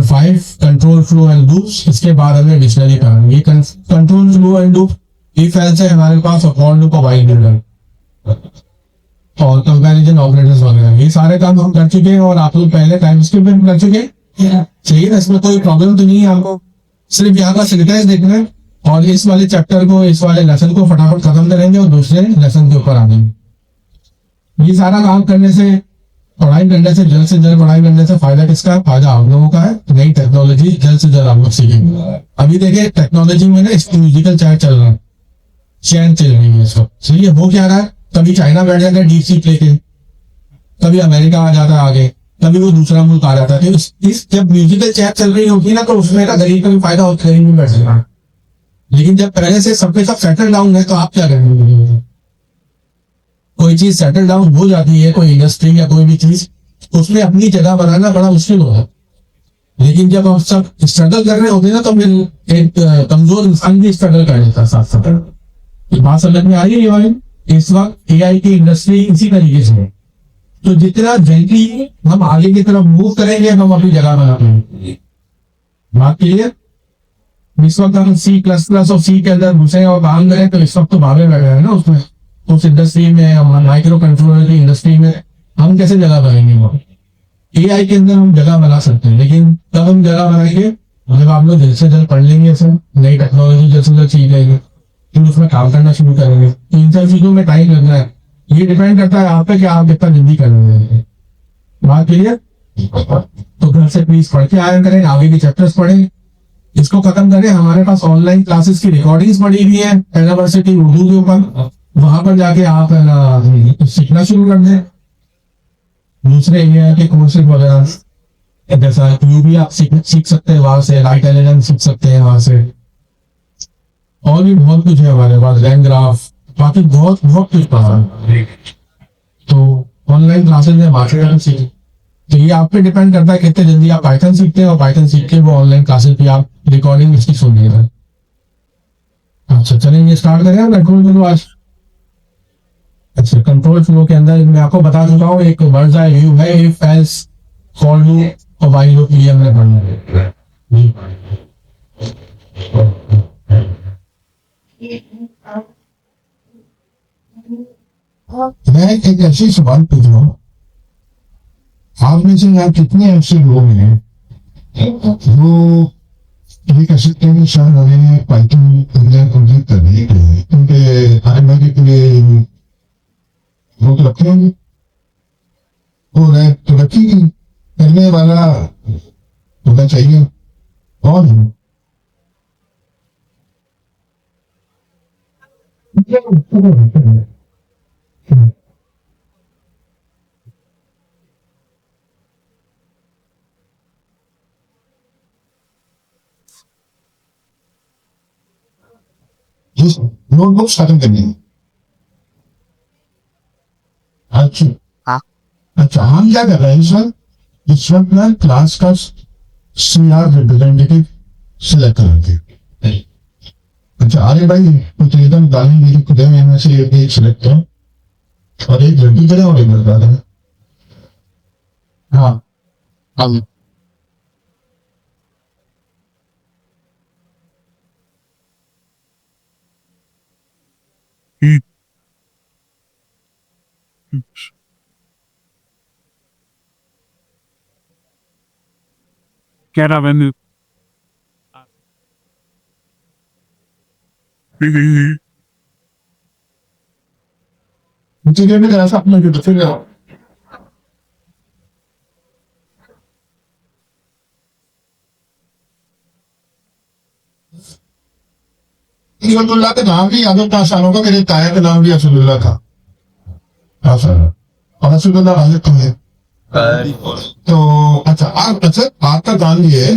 5 control flow and loops, इसके बाद हमें डिक्शनरी करना। ये control flow and loop if else है हमारे पास, अपॉन लूप, व्हाइल लूप और कंपैरिजन ऑपरेटर्स वगैरह, ये सारे काम हम कर चुके हैं और आप लोग पहले टाइम स्किप भी कर चुके हैं। चाहिए ना, इसमें कोई प्रॉब्लम तो नहीं है आपको, सिर्फ यहाँ का सिंटेक्स देखना है और इस वाले चैप्टर को, इस वाले लेसन को फटाफट खत्म करेंगे और दूसरे लेसन के ऊपर आ जाएंगे। ये सारा काम करने से, पढ़ाई करने से, जल्द से जल्द पढ़ाई करने से फायदा किसका है? फायदा आप लोगों का है। नई टेक्नोलॉजी जल्द से जल्द आप लोग सीखेंगे। अभी देखिए टेक्नोलॉजी में ना इस म्यूजिकल चैट चल रहा है, चैन चल रही है सब। सही है, हो क्या रहा है? कभी चाइना बैठ जाता है डीप सीक लेके, कभी अमेरिका आ जाता है आगे, कभी वो दूसरा मुल्क आ जाता है। तो इस जब म्यूजिकल चैट चल रही होगी ना, तो उसमें ना गरीब का भी फायदा होता है, बैठ जाएगा। लेकिन जब पहले से सबके सब सेटल डाउन है, तो आप क्या करेंगे? कोई चीज सेटल डाउन हो जाती है, कोई इंडस्ट्री या कोई भी चीज, उसमें अपनी जगह बनाना बड़ा मुश्किल होता है। लेकिन जब हम सब स्ट्रगल कर रहे होते हैं ना, तो फिर एक कमजोर इंसान भी स्ट्रगल कर लेता है साथ साथ। बात समझ में आ रही है भाई? इस वक्त एआई की इंडस्ट्री इसी तरीके से है। तो जितना जल्दी हम आगे की तरफ मूव करेंगे, हम अपनी जगह बना पाएंगे। बात क्लियर? इस वक्त हम C++ और C के अंदर घुसे और काम करें, तो इस वक्त तो भागे बैठे हैं ना उसमें, उस इंडस्ट्री में, माइक्रो कंट्रोलर की इंडस्ट्री में हम कैसे जगह बनाएंगे? वो एआई के अंदर हम जगह बना सकते हैं, लेकिन तब हम जगह बनाएंगे जब आप लोग जल्द से जल्द पढ़ लेंगे, ऐसे नई टेक्नोलॉजी जल्द से जल्द सीख लेंगे, फिर उसमें काम करना शुरू करेंगे। इन सब चीजों में टाइम लगना है, ये डिपेंड करता है आप पे कि आप कितना जल्दी करेंगे। बात क्लियर? तो घर से प्लीज पढ़ के आया करें, आगे के चैप्टर्स पढ़ें, इसको खत्म करें। हमारे पास ऑनलाइन क्लासेस की रिकॉर्डिंग्स पड़ी हुई है यूनिवर्सिटी उर्दू के ऊपर, वहां पर जाके आप सीखना शुरू कर दें। दूसरे एआई के कोर्सेज वगैरह जैसा भी आप सीख सकते हैं वहां से, लाइट एलिमेंट सीख सकते हैं वहां से, और भी बहुत कुछ है हमारे पास, लैंग्राफ, बाकी बहुत बहुत कुछ पढ़ा है। तो ऑनलाइन क्लासेस में मार्केट सीख, तो ये आप पे डिपेंड करता है कितने जल्दी आप पाइथन सीखते हैं, और पाइथन सीख के वो ऑनलाइन क्लासेस भी आप रिकॉर्डिंग इसकी सुनिएगा। अच्छा चलिए स्टार्ट करें कंट्रोल फ्लो आज। अच्छा, कंट्रोल फ्लो के अंदर मैं आपको बता चुका हूँ, एक बर्ड्स आई व्यू है, इफ एल्स फॉर लूप और व्हाइल लूप, ये हमने पढ़ना है। मैं एक ऐसी सवाल पूछ रहा हूँ, आप में से यहाँ कितने ऐसे लोग हैं जो ये कह सकते हैं कि शायद हमें पाइथन प्रोजेक्ट करने के लिए उनके आगे के लिए रोक रखे हैं, और तरक्की करने वाला होना चाहिए। और नोटबुक्स खत्म करनी है। अच्छा अच्छा, हम क्या कर रहे हैं सर, इस वक्त ना क्लास का CR रिप्रेजेंटेटिव सिलेक्ट करेंगे। अच्छा आगे भाई कुछ एकदम डालने मेरी खुद में से एक सिलेक्ट करो, और एक लड़की करें और एक लड़का करें। हाँ हम Kera ben मुझे भी जरा सा अपना जो फिर असदुल्ला का नाम भी यादव का आसान होगा, मेरे ताया का नाम भी असदुल्ला था आसान, और असदुल्ला वाले तो है। तो अच्छा आपका काम ये है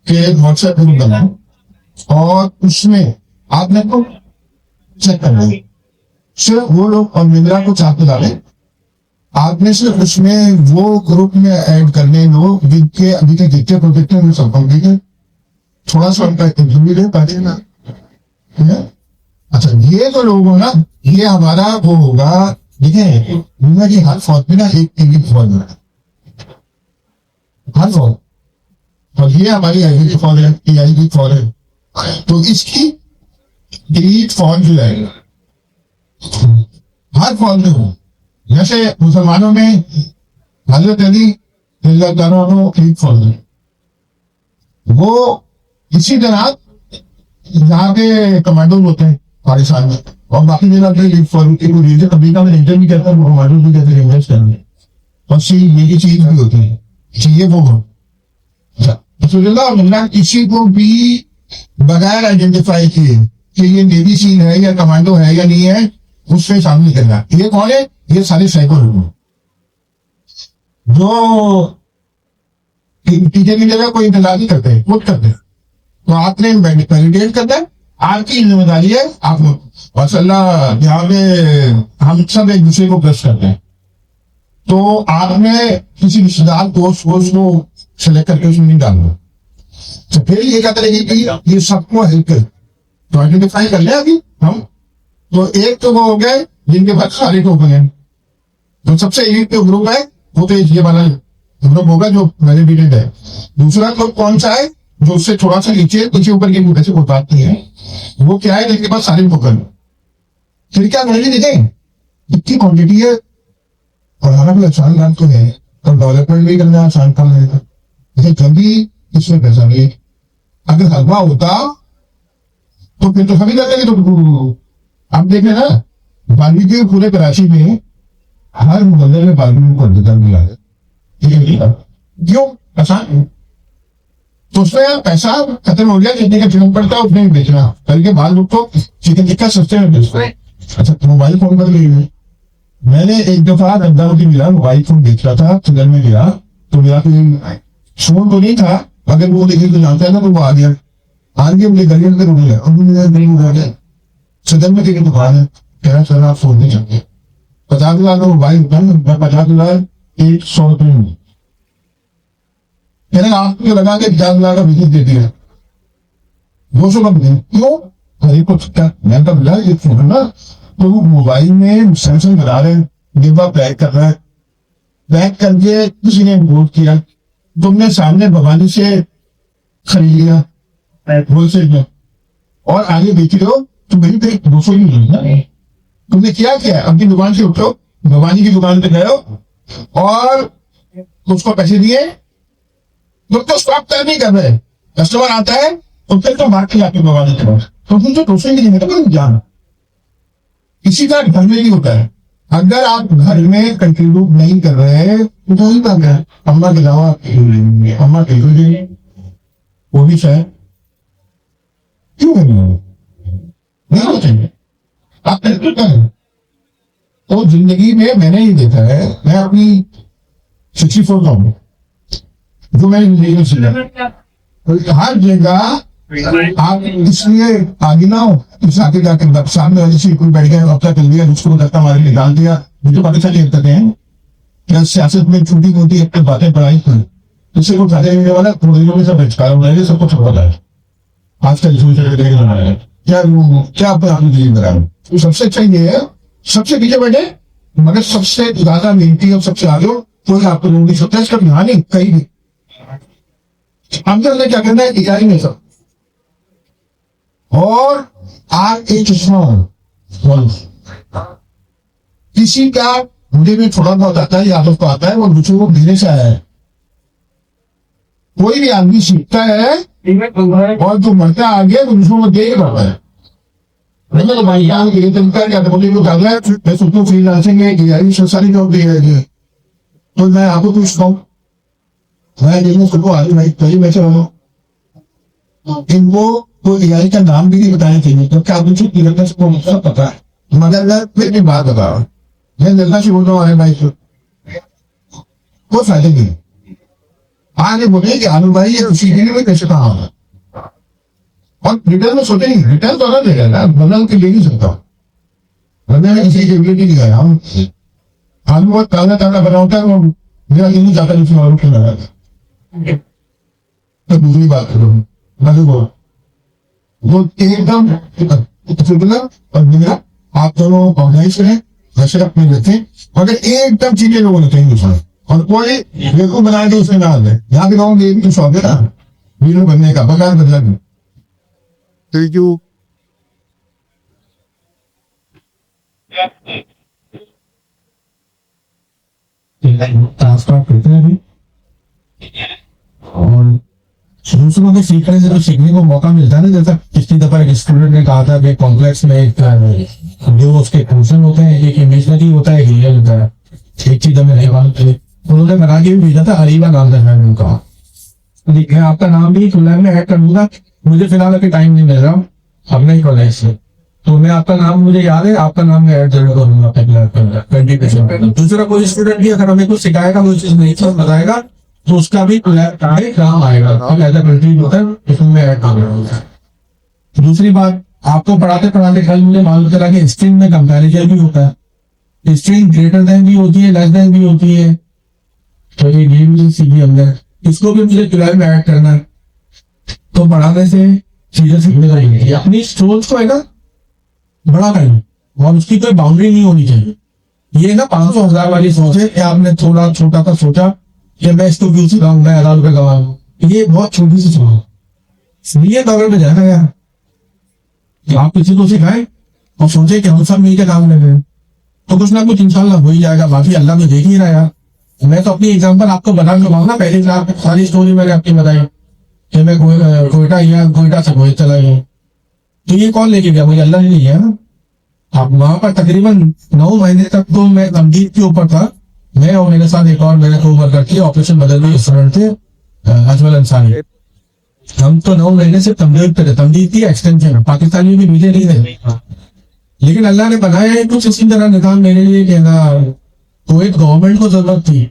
कि एक व्हाट्सएप ग्रुप बनाओ और उसमें आपने को चेक करना है, सिर्फ वो लोग और मिंद्रा को चाहते डालें, आपने सिर्फ उसमें वो ग्रुप में ऐड करने लोग जिनके अभी तक जितने प्रोजेक्ट हैं वो सब कंप्लीट है, थोड़ा सा उनका भी दे पाते ना। अच्छा ये जो लोग हो ना, ये हमारा वो होगा, देखिए दुनिया की हर फौज में ना एक टीवी फौज है, हर फौज और ये हमारी आईडी फॉर है, AID फॉर है। तो इसकी डिलीट फॉर जो है हर फॉर में हो, जैसे मुसलमानों में हजरत अली एक फॉर है, वो इसी तरह यहाँ के कमांडो होते हैं पाकिस्तान में, और बाकी जगह पे रीजन अमेरिका में रीजन भी कहता है, कमांडो भी कहते हैं इन्वेस्ट करने, और ये चीज भी होती है, चाहिए वो हो। तो किसी को भी बगैर आइडेंटिफाई किए कि ये नेवी सील है या कमांडो है या नहीं है, उससे सामने करना। ये कौन है? ये सारे साइको लोग हैं जो टीचर की जगह कोई इंतजार नहीं करते, खुद करते। तो आपने वैलिडेट करना है, आपकी जिम्मेदारी है। आप माशाल्लाह यहाँ पे हम सब एक दूसरे को प्रेस करते हैं, तो आपने किसी रिश्तेदार दोस्त को सेलेक्ट करके उसमें नहीं डालना। तो फिर ये क्या करेगी कि ये सबको हेल्प कर, तो आइडेंटिफाई कर लिया अभी हम। तो एक तो वो हो गए जिनके पास सारे टोकन हैं, तो सबसे एक तो ग्रुप है, वो तो ये वाला ग्रुप होगा जो वैलिडेटेड है। दूसरा ग्रुप कौन सा है? जो उससे थोड़ा सा नीचे ऊपर की वैसे बताती है, वो क्या है? जिनके पास सारे टोकन। फिर क्या वैल्यू देखें कितनी क्वांटिटी है, और हमारा आसान काम तो है, तो डेवलपमेंट भी करना आसान काम है। लेकिन कभी इसमें पैसा नहीं, अगर हलवा होता तो फिर तो सभी करते हैं। तो आप देखें ना, बाली के पूरे कराची में हर मोहल्ले में बाली को अधिकार मिला है, क्यों? आसान। तो उसमें पैसा खत्म हो गया, जितने का चिकन पड़ता है उसमें बेचना करके बाद लोग तो चिकन टिक्का सस्ते में बेचते हैं। अच्छा, मोबाइल फोन पर ले, मैंने एक दफा रमजान मिला, मोबाइल फोन बेच रहा था, सदन में गया, तो मेरा कोई फोन तो नहीं था, अगर वो लेके तो जानता है ना, तो वो आ गया, आगे मुझे गली में रुक गया, और मुझे नहीं उड़ा गया। सदन में टिकट दुकान है, कह रहा सर आप फोन नहीं चाहिए, 50,000 का मोबाइल, 50,000 100 रुपये। मैंने आपको लगा के 50,000 का बिजनेस दे दिया, 200 का बिजनेस क्यों? हरी को मैं तो बोला ये फोन ना, तो मोबाइल में सैमसंग बना रहे हैं, डिब्बा पैक कर रहा है, पैक करके किसी ने वोट किया, तुमने सामने भवानी से खरीद लिया होलसेल में, और आगे बेच रहे हो, तो मेरी पे 200 ही मिली ना। तुमने क्या किया? अपनी दुकान से उठो, भवानी की दुकान पे गए और उसको पैसे दिए, तो स्टॉप तय नहीं कर रहे, कस्टमर आता है तो फिर तो भाग के जाके भवानी के पास, तो तुम तो 200 ही नहीं देते तो जान। इसी तरह घर में भी होता है, अगर आप घर में कंट्रीब्यूट नहीं कर रहे तो ही बात है, अम्मा के अलावा अम्मा के वो भी शायद क्यों नहीं होते, आप कंट्रीब्यूट करें। तो जिंदगी में मैंने ये देखा है, मैं अपनी 64 का हूँ, जो मैंने जिंदगी सुना, तो हर जगह आप इसलिए आगे ना हो, इस आगे जाकर सामने वाले से कोई बैठ गया, हफ्ता कर लिया, उसको धक्का मार के निकाल दिया, मुझे पाकिस्तानी करते हैं क्या सियासत में छोटी मोटी एक बातें पढ़ाई थी, इससे को फायदा मिलने वाला, थोड़ी दिनों में सब बहिष्कार हो रहे, सबको सब पता है। आजकल क्या तो सबसे अच्छा ये है, सबसे पीछे बैठे मगर सबसे ज्यादा मेहनती और सबसे आगे हो, कोई आपको लोग नहीं सकता, इसका ध्यान नहीं कहीं भी। हमने क्या करना है, इकाई में सब, और आप एक चश्मा किसी का मुझे भी थोड़ा बहुत आता है, या तो आता है, वो दूसरों को देने से आया है। कोई भी आदमी सीखता है और जो मरता आगे तो दूसरों को दे के बढ़ता है। तो भाई यहाँ ये तरीका क्या बोले वो कर रहा है, मैं सोचूं फ्रीलांसिंग है सारी जॉब दे रही है, तो मैं आपको पूछता हूँ, मैं देखने सबको आगे भाई कहीं मैं चलो इनको तो एआई का नाम भी नहीं बताया चाहिए, तो क्या मुझे सब पता है, मगर फिर भी बात बताओ, मैं जल्दा से बोल रहा हूँ भाई को कोई फायदा नहीं। आगे बोले कि आलू भाई ये उसी के लिए कैसे कहा होगा, और रिटर्न में सोचे नहीं, रिटर्न तो अलग देगा ना, बदल के ले नहीं सकता, मैंने किसी की एबिलिटी नहीं गया, हम आलू बहुत ताजा ताजा बनाता है, वो मेरा नहीं जाता जिसमें आलू क्यों लगा, तो दूसरी बात करो मतलब वो एकदम और मेरा आप दोनों ऑर्गेनाइज करें, वैसे अपने रखें, मगर एकदम चीजें लोगों ने कहीं उसमें, और कोई बेवकूफ बना के उसमें ना दे, यहाँ के लोगों ये भी कुछ हो गया ना, हीरो बनने का बगैर बदला नहीं। Thank you. ट्रांसफर करते हैं अभी, और दूसरों के सीखने से जो सीखने को मौका मिलता है ना, जैसा पिछली दफा एक स्टूडेंट ने कहा था कि कॉम्प्लेक्स में एक जो उसके फंक्शन होते हैं, एक इमेजनरी होता है, एक रियल होता है। एक चीज हमें नहीं मालूम थी, उन्होंने बना के भी भेजा था, अरीबा नाम था मैंने उनका। मैं आपका नाम भी खुला में ऐड कर दूंगा, मुझे फिलहाल अभी टाइम नहीं मिल रहा अपने ही कॉलेज से, तो मैं आपका नाम मुझे याद है, आपका नाम मैं ऐड जरूर करूंगा अपने क्लास के अंदर 20%। दूसरा कोई स्टूडेंट भी अगर हमें कुछ सिखाएगा, कोई चीज नहीं समझ बताएगा, तो उसका भी काम आएगा, एज अ कंट्री होता है, इसमें मैं ऐड कर दूंगा। दूसरी बात, आपको पढ़ाते पढ़ाते कल मुझे मालूम चला कि स्ट्रिंग में कंपैरिजन भी होता है, स्ट्रिंग ग्रेटर देन भी होती है, लेस देन भी होती है, तो ये भी सीखी हमने, इसको भी मुझे क्लास में ऐड करना है। तो पढ़ाने से चीजें सीखने को मिलती है, अपनी सोच को है ना बड़ा करना, और उसकी कोई बाउंड्री नहीं होनी चाहिए। ये ना 500,000 वाली सोच है कि आपने थोड़ा छोटा सा सोचा कि मैं इसको क्यों सिखाऊं, मैं 1,000 रुपए कमाऊं, ये बहुत छोटी सी सोच है। ये दौर में जाना यार कि आप किसी को सिखाएं और सोचे कि हम सब मिलकर काम कर रहे हैं, तो कुछ ना कुछ इंशाल्लाह हो ही जाएगा, बाकी अल्लाह में देख ही रहा यार। मैं तो अपनी एग्जाम्पल आपको बता चुका ना, पहली क्लास में सारी स्टोरी मैंने आपकी बताई कि मैं कोयटा से कोयटा चला गया, तो ये कौन लेके गया, मुझे अल्लाह ने लिया ना। अब वहां पर तकरीबन 9 महीने तक तो मैं तमदीद के ऊपर था, मैं और मेरे साथ एक और मेरे को वर्कर थे, ऑपरेशन बदलवी स्टूडेंट थे, अजमल अंसारी। हम तो 9 महीने से तमदीद पे थे, तमदीद की एक्सटेंशन, पाकिस्तानी भी मिले नहीं थे, लेकिन अल्लाह ने बनाया है कुछ इसी तरह निजाम मेरे लिए कि ना कुवैत गवर्नमेंट को जरूरत थी,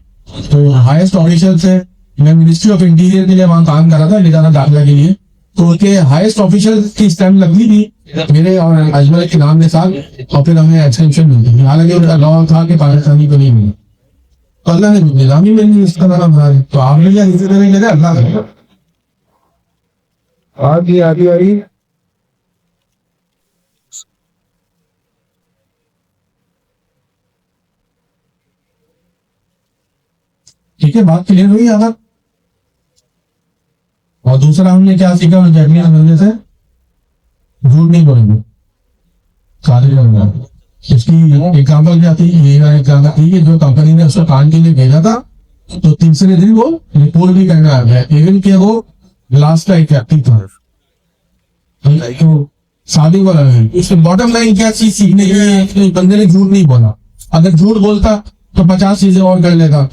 तो हाईएस्ट ऑफिशियल से मैं मिनिस्ट्री ऑफ इंटीरियर के लिए वहां काम कर रहा था, निजाना दाखिला के लिए, तो उनके हाईएस्ट ऑफिशियल की स्टैम्प लगती थी मेरे और अजमल के नाम के साथ, और फिर हमें एक्सटेंशन मिलती थी। हालांकि उनका लॉ था कि पाकिस्तानी को नहीं मिली, तो अल्लाह ने निजाम ही मिली इस तरह बना दी। तो आपने क्या इसी तरह करें, अल्लाह करेगा। आदि ठीक है, बात क्लियर हुई अगर। और दूसरा हमने क्या सीखा, जर्नी समझने से झूठ नहीं बोलेंगे, सारे लोग। इसकी एग्जाम्पल क्या थी, ये एग्जाम्पल थी कि जो कंपनी ने उसको काम के लिए भेजा था, तो तीसरे दिन वो रिपोर्ट भी करना आ गया, इवन कि वो लास्ट का एक व्यक्ति था, तो शादी वाला है। इसके बॉटम लाइन क्या चीज सीखने के लिए, बंदे ने झूठ नहीं बोला। अगर झूठ बोलता तो 50 चीजें और कर लेता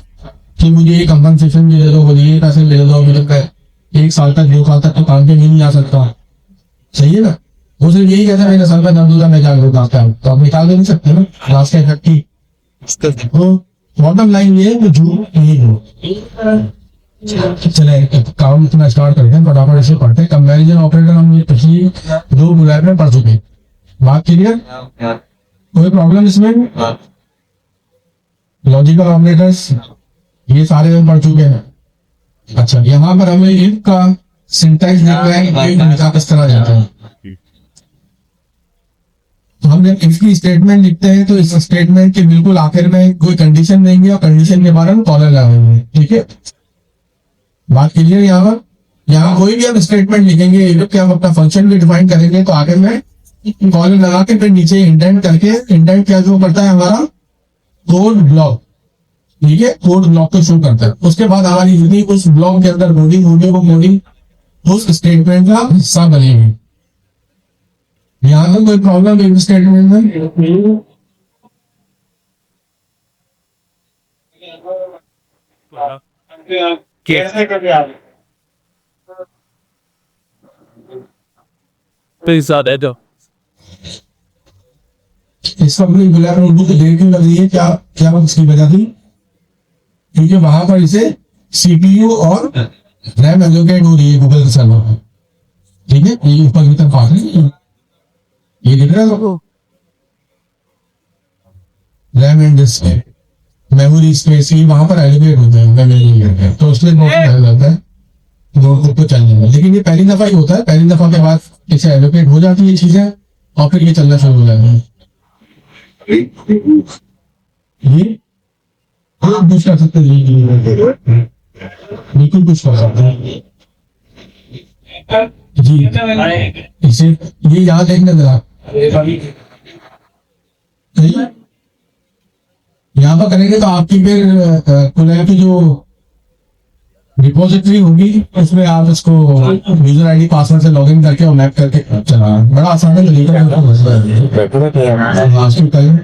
कि मुझे ये कंपनसेशन भी दे दो, मुझे ये पैसे दे दो, मुझे 1 साल तक 2 साल तक तो काम पे नहीं आ सकता, सही है ना। वो सिर्फ यही कहता है मेरे सर का दर्द होता, मैं क्या करूँ, तो आप निकाल नहीं सकते ना लास्ट का इफेक्ट की। तो बॉटम लाइन ये है कि झूठ नहीं हो। चले काम इतना स्टार्ट करते हैं, फटाफट इसे पढ़ते हैं। कंपैरिजन ऑपरेटर हम ये पिछली 2 बुलेट में पढ़ चुके, बात क्लियर, कोई प्रॉब्लम इसमें। लॉजिकल ऑपरेटर्स ये सारे हम पढ़ चुके हैं। अच्छा, यहाँ पर हमें इफ का सिंटैक्स देख रहे हैं, किस तरह जाता है। तो हम जब इफ की स्टेटमेंट लिखते हैं, तो इस स्टेटमेंट के बिल्कुल आखिर में कोई कंडीशन देंगे और कंडीशन के बाद हम कॉलर लगाएंगे, ठीक है, बात क्लियर। यहाँ कोई भी हम स्टेटमेंट लिखेंगे, इफ के हम अपना फंक्शन भी डिफाइन करेंगे, तो आगे में कॉलर लगा के फिर नीचे इंडेंट करके, इंडेंट क्या जो करता है हमारा कोड ब्लॉक, ठीक है, कोड ब्लॉक को शो करता है। उसके बाद हमारी जितनी उस ब्लॉक के अंदर कोडिंग होगी, वो कोडिंग उस स्टेटमेंट का हिस्सा बनेगी। यहाँ पर कोई प्रॉब्लम है स्टेटमेंट में, कैसे करते आप प्लीज एडो इस वक्त ब्लैक नोटबुक की डेट क्यों लग रही है, क्या क्या इसकी वजह थी, क्योंकि वहां पर इसे सीपीयू और रैम एलोकेट हो रही है गूगल के सर्वर पर, ठीक है, ये ऊपर की तरफ आ रही है, ये दिख रहा है आपको, RAM and disk memory space ही वहां पर एलोकेट होते हैं मेमोरी, तो उसमें नोटबुक है, नोटबुक तो चल जाएगा। लेकिन ये पहली दफा ही होता है, पहली दफा के बाद इसे एलोकेट हो जाती है चीजें और फिर ये चलना शुरू हो जाती है। ये कुछ कर सकते हैं, बिल्कुल कुछ कर सकते हैं। जी इसे ये यहाँ देखने जरा सही है। यहाँ पर करेंगे तो आपकी फिर कुलैब की जो रिपोजिटरी होगी उसमें आप इसको यूजर आईडी पासवर्ड से लॉगिन करके और मैप करके चलाना, बड़ा आसान है तरीका है। लास्ट टाइम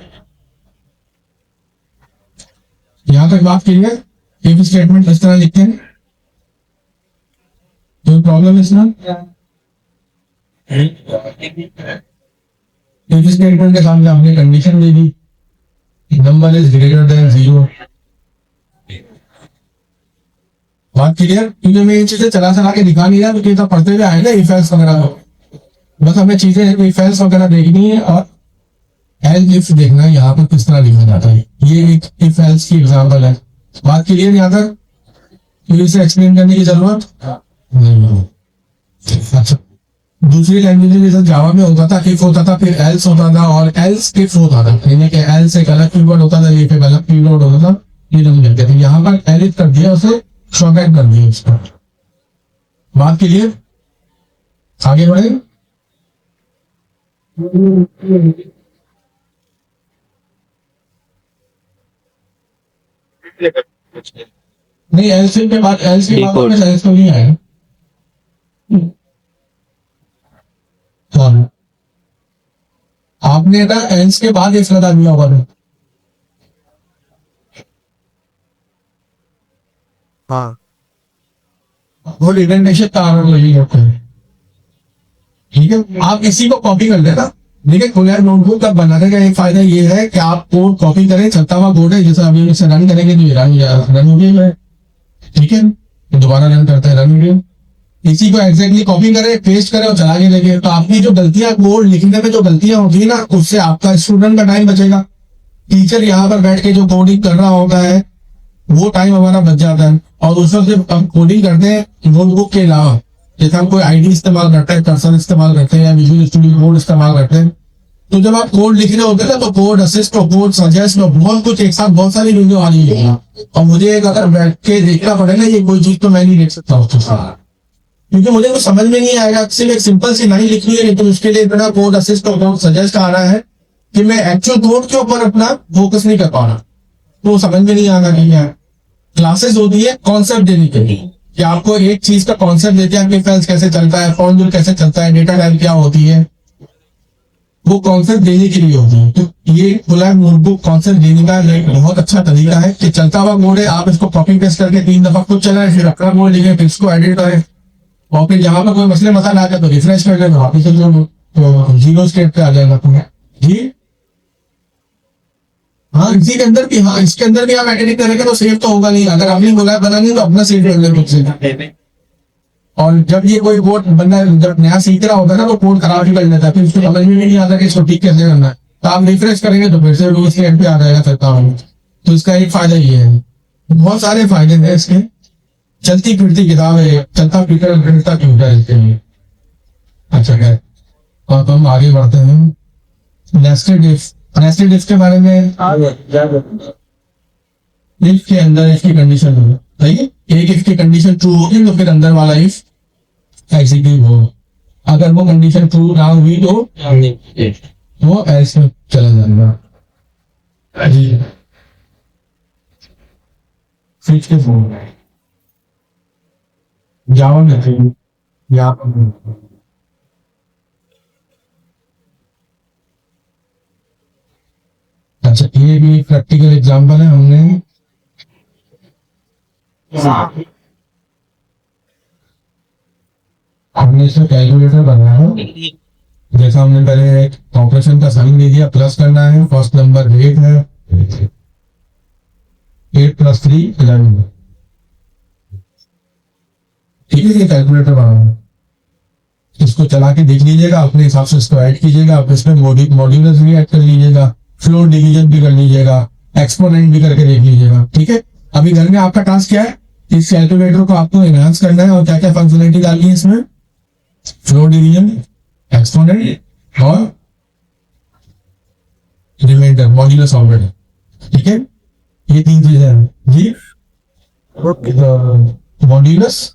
यहाँ तक बात कीजिए। इफ स्टेटमेंट इस तरह लिखते हैं, कोई प्रॉब्लम इसमें? इफ स्टेटमेंट के सामने हमने condition they the, number is greater than 0। बात क्लियर? क्योंकि मैं ये चीजें चला चला के दिखा नहीं रहा, क्योंकि तो पढ़ते हुए आए ना इफ एल्स वगैरह, बस हमें चीजें इफ एल्स वगैरह देखनी है और एल्स इफ देखना है यहाँ पर किस तरह लिखा जाता है। ये एक इफ एल्स की एग्जांपल है। बात क्लियर यहाँ तक? फिर इसे एक्सप्लेन करने की जरूरत नहीं है। अच्छा, दूसरी लैंग्वेज जैसे जावा में होता था इफ होता था, फिर एल्स होता था और एल्स इफ होता था, यानी कि एल्स एक अलग कीवर्ड होता था, इफ एक अलग कीवर्ड होता था, ये लोग कहते थे। यहाँ पर एलिफ कर दिया, उसे शॉर्टकट कर दिया इसको। बात क्लियर? आगे बढ़े। नहीं, एल्स के बाद एल्स तो नहीं आएगा। हाँ, आपने ना एल्स के बाद इफ लगा दिया होगा ना? हाँ वो रिकमेंडेशन कारण लगी होते हैं। ठीक है, आप इसी को कॉपी कर लेना। देखिए कोलैब नोटबुक का बनाने का एक फायदा ये है कि आप कोड कॉपी करें, चलता हुआ कोड है, जैसे अभी इसे रन करेंगे तो ये रन हो गया है। ठीक है, दोबारा रन करते हैं, रन हो गया। इसी को एग्जैक्टली कॉपी करें, पेस्ट करें और चला के लेके, तो आपकी जो गलतियां कोड लिखने में जो गलतियां होती है ना, उससे आपका स्टूडेंट का टाइम बचेगा। टीचर यहाँ पर बैठ के जो कोडिंग कर रहा होता है वो टाइम हमारा बच जाता है। और उसमें से हम कोडिंग करते हैं नोटबुक के अलावा, जैसे हम कोई आईडी इस्तेमाल करते हैं, कर्सर इस्तेमाल करते हैं या विजुअल स्टूडियो कोड इस्तेमाल करते हैं, तो जब आप कोड लिख रहे होते हैं ना, तो कोड असिस्ट और कोड सजेस्ट और बहुत कुछ एक साथ बहुत सारी वीडियो आ रही है, और मुझे एक अगर बैठ के देखना पड़ेगा ये कोई चीज, तो मैं नहीं देख सकता उसके साथ, क्योंकि मुझे कुछ समझ में नहीं आएगा। सिर्फ एक सिंपल सी लाइन लिखनी है, लेकिन उसके लिए इतना कोड असिस्ट और कोड सजेस्ट आ रहा है कि मैं एक्चुअल कोड के ऊपर अपना फोकस नहीं कर पा रहा, तो समझ में नहीं आएगा कि क्या। क्लासेस होती है कॉन्सेप्ट देने के लिए, कि आपको एक चीज का कॉन्सेप्ट देते हैं कि फाइल्स कैसे चलता है, फॉर्मूल कैसे चलता है, डेटा टाइप क्या होती है, वो कॉन्सेप्ट देने के लिए होती है। तो ये कोलैब नोटबुक कॉन्सेप्ट देने का एक बहुत अच्छा तरीका है कि चलता हुआ कोड है, आप इसको कॉपी पेस्ट करके 3 दफा खुद चलाएं, फिर अपना कोड लिखें, फिर इसको एडिट करें, और फिर जहां पर कोई मसले मसाला आ जाए तो रिफ्रेश कर दें, वापिस तो 0 स्टेट पे आ जाएगा तुम्हें। जी हाँ, इसी के अंदर भी, हाँ इसके अंदर भी आप एडिटिंग करेंगे तो सेव तो होगा नहीं। अगर आपने कोलैब बनानी है तो अपना सेव कर लें खुद से। और जब ये कोई कोड बंदा जब नया सीख रहा होता है ना, तो कोड खराब ही कर लेता है, फिर उसको समझ में नहीं आता कि इसको ठीक कैसे करना है, तो आप रिफ्रेश करेंगे तो फिर से उस एंड पे आ जाएगा चलता हूँ। तो इसका एक फायदा ये है, बहुत सारे फायदे हैं इसके। चलती फिरती किताब है, चलता फिरता कंप्यूटर है इसके लिए। अच्छा है, और हम आगे बढ़ते हैं। नेस्टेड इफ के बारे में, इफ के अंदर इसकी कंडीशन हो, सही है, एक इफ की कंडीशन ट्रू होगी तो फिर अंदर वाला इफ एग्जीक्यूट हो। अगर वो कंडीशन ट्रू ना हुई तो वो एल्स में चला जाएगा। जी स्विच के फोन जावा में थे यहाँ पर। अच्छा, ये भी एक प्रैक्टिकल एग्जांपल है। हमने इसमें कैलकुलेटर बनाया है, जैसा हमने पहले ऑपरेशन का साइन दे दिया, प्लस करना है, फर्स्ट नंबर 8 है, 8 + 3 11। ठीक है, ये कैलकुलेटर बनाना, इसको चला के देख लीजिएगा, अपने हिसाब से इसको ऐड कीजिएगा, आप इसमें मॉड्यूलस भी ऐड कर लीजिएगा, फ्लोर डिवीजन भी कर लीजिएगा, एक्सपोनेंट भी करके देख लीजिएगा। ठीक है, अभी घर में आपका टास्क क्या है, इस कैलकुलेटर को आपको एनहांस करना है और क्या क्या फंक्शनलिटी डालनी है इसमें, फ्लोर डिवीजन, एक्सपोनेंट और रिमाइंडर, मॉड्यूलस ऑपरेटर। ठीक है, ये 3 चीजें हैं जी, मॉड्यूलस,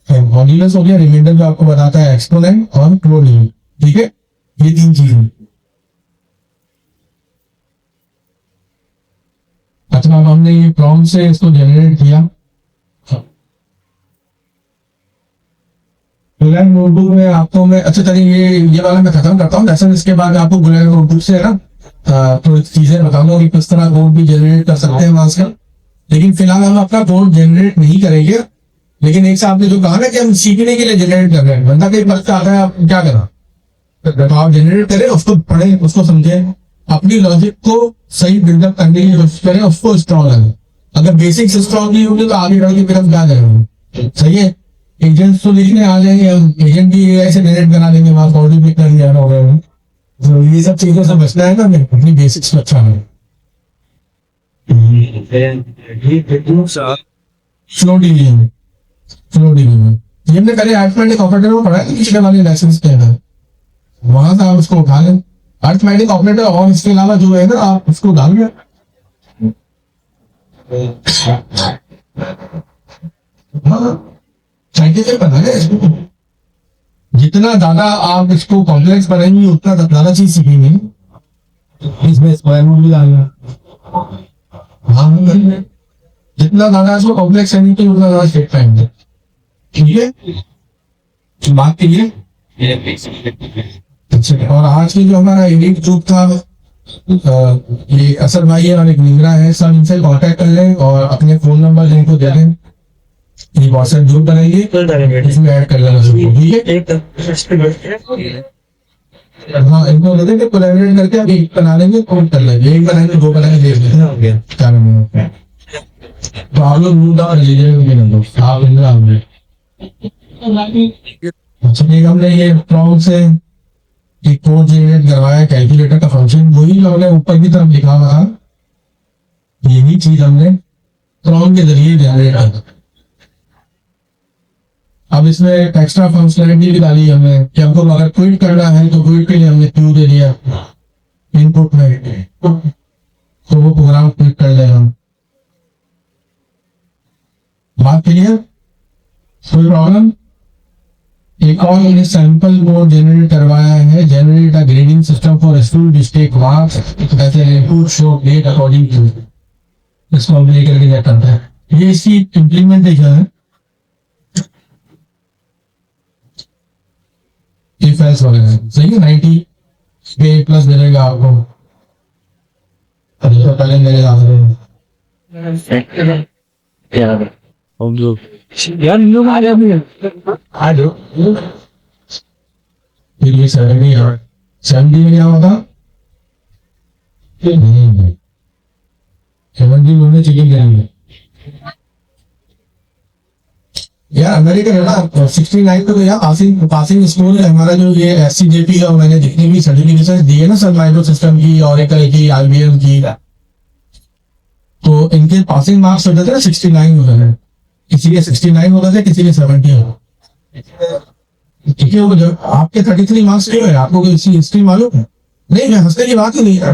मॉड्यूलस हो गया, रिमाइंडर जो आपको बताता है एक्सपोनेंट और क्लोज लिमिट, ठीक है, ये तीन चीजें। अच्छा, अब हमने ये प्रॉम्प्ट से इसको जनरेट किया। गुलैंड नोटबुक में आपको मैं अच्छा चलिए ये वाला मैं खत्म करता हूँ लेसन, इसके बाद मैं आपको गुलैंड नोटबुक से ना थोड़ी चीजें बताऊंगा कि किस तरह कोड भी जनरेट कर सकते हैं वहां से। लेकिन फिलहाल हम अपना कोड जनरेट नहीं करेंगे। लेकिन एक से आपने जो कहा ना कि हम सीखने के लिए जनरेट कर रहे हैं, बंदा कई बच्चा आता है, आप क्या करा, तो आप जनरेट करें, उसको पढ़ें, उसको समझें, अपनी लॉजिक को सही बिल्डअप करने की कोशिश करें, उसको स्ट्रॉन्ग लगे। अगर बेसिक्स स्ट्रॉन्ग नहीं होंगे तो आगे बढ़ के फिर हम क्या करेंगे। सही है, एजेंट्स तो लिखने आ जाएंगे, हम एजेंट भी ऐसे जनरेट बना देंगे, वहां कोड भी कर दिया होगा। तो ये सब चीजों से बचना है ना, हमें अपनी बेसिक्स को अच्छा है। फ्लो डिवीजन, फ्लो डिवीजन ये हमने पहले अरिथमेटिक ऑपरेटर में पढ़ा है, पिछले वाले लेसन के अंदर, वहां से आप उसको उठा लें। अरिथमेटिक ऑपरेटर और इसके अलावा जो है ना, आप उसको डाल लें। साइंटिफिक बना है इसको, जितना ज्यादा आप इसको कॉम्प्लेक्स बनाएंगे उतना ज्यादा चीज सीखेंगे। इसमें स्क्वायर रूट भी डालना, हाँ, जितना ज्यादा इसको कॉम्प्लेक्स है तो उतना ज्यादा स्टेप पाएंगे। ठीक है, बात क्लियर। अच्छा, और आज की जो हमारा एलिट ग्रुप था, ये असर भाई है और एक निगरा है, सब इनसे कांटेक्ट कर लें और अपने फोन नंबर इनको दे दें। ये व्हाट्सएप ग्रुप बनाएंगे, इसमें ऐड कर लेना सबको, ठीक है। हाँ, इनको दे देंगे, कोलैबोरेट करके अब एक बना लेंगे, कोड कर लेंगे, एक बनाएंगे, दो बनाएंगे, देख लेंगे क्या करना है। तो आप लोग मूड और लीजिए, आप इंदिरा आपने अच्छा, एक हमने ये प्रॉम्प्ट से एक कोड जनरेट करवाया, कैलकुलेटर का फंक्शन, वही जो हमने ऊपर की तरफ लिखा हुआ था, यही चीज हमने प्रॉम्प्ट के जरिए जनरेट किया। अब इसमें एक्स्ट्रा फंक्शनैलिटी भी डाली हमने कि हमको अगर क्विट करना है तो क्विट के लिए हमने क्यू दे दिया इनपुट में, तो वो प्रोग्राम क्विट कर देगा। बात क्लियर, कोई प्रॉब्लम। एक और मैंने सैंपल कोड जनरेट करवाया है, generate a grading system for student district marks, ऐसे input show date according to, इसको हम लेकर के करते हैं। ये इसकी इम्प्लीमेंटेशन है। इफ एल्स वगैरह सही है, 90 पे प्लस मिलेगा आपको, अभी तो पहले मेरे हम लोग यार इन लोग आ जाते हैं। आ जाओ, फिर ये 70 है, 70 में क्या होता, 70 लोग चिकन करेंगे यार। अमेरिका है ना 69 पे, तो यार पासिंग स्कोर है हमारा, जो ये SCJP है, मैंने जितनी भी सर्टिफिकेशन दी है ना सर, माइक्रो सिस्टम की, ऑरेकल की, IBM की, तो इनके पासिंग मार्क्स होते थे ना 69 होते थे, किसी के 69 होते थे, किसी के 70 होते। ठीक है, वो जो आपके 33 मार्क्स क्यों है, आपको किसी हिस्ट्री मालूम है? नहीं, मैं हंसने की बात ही नहीं है,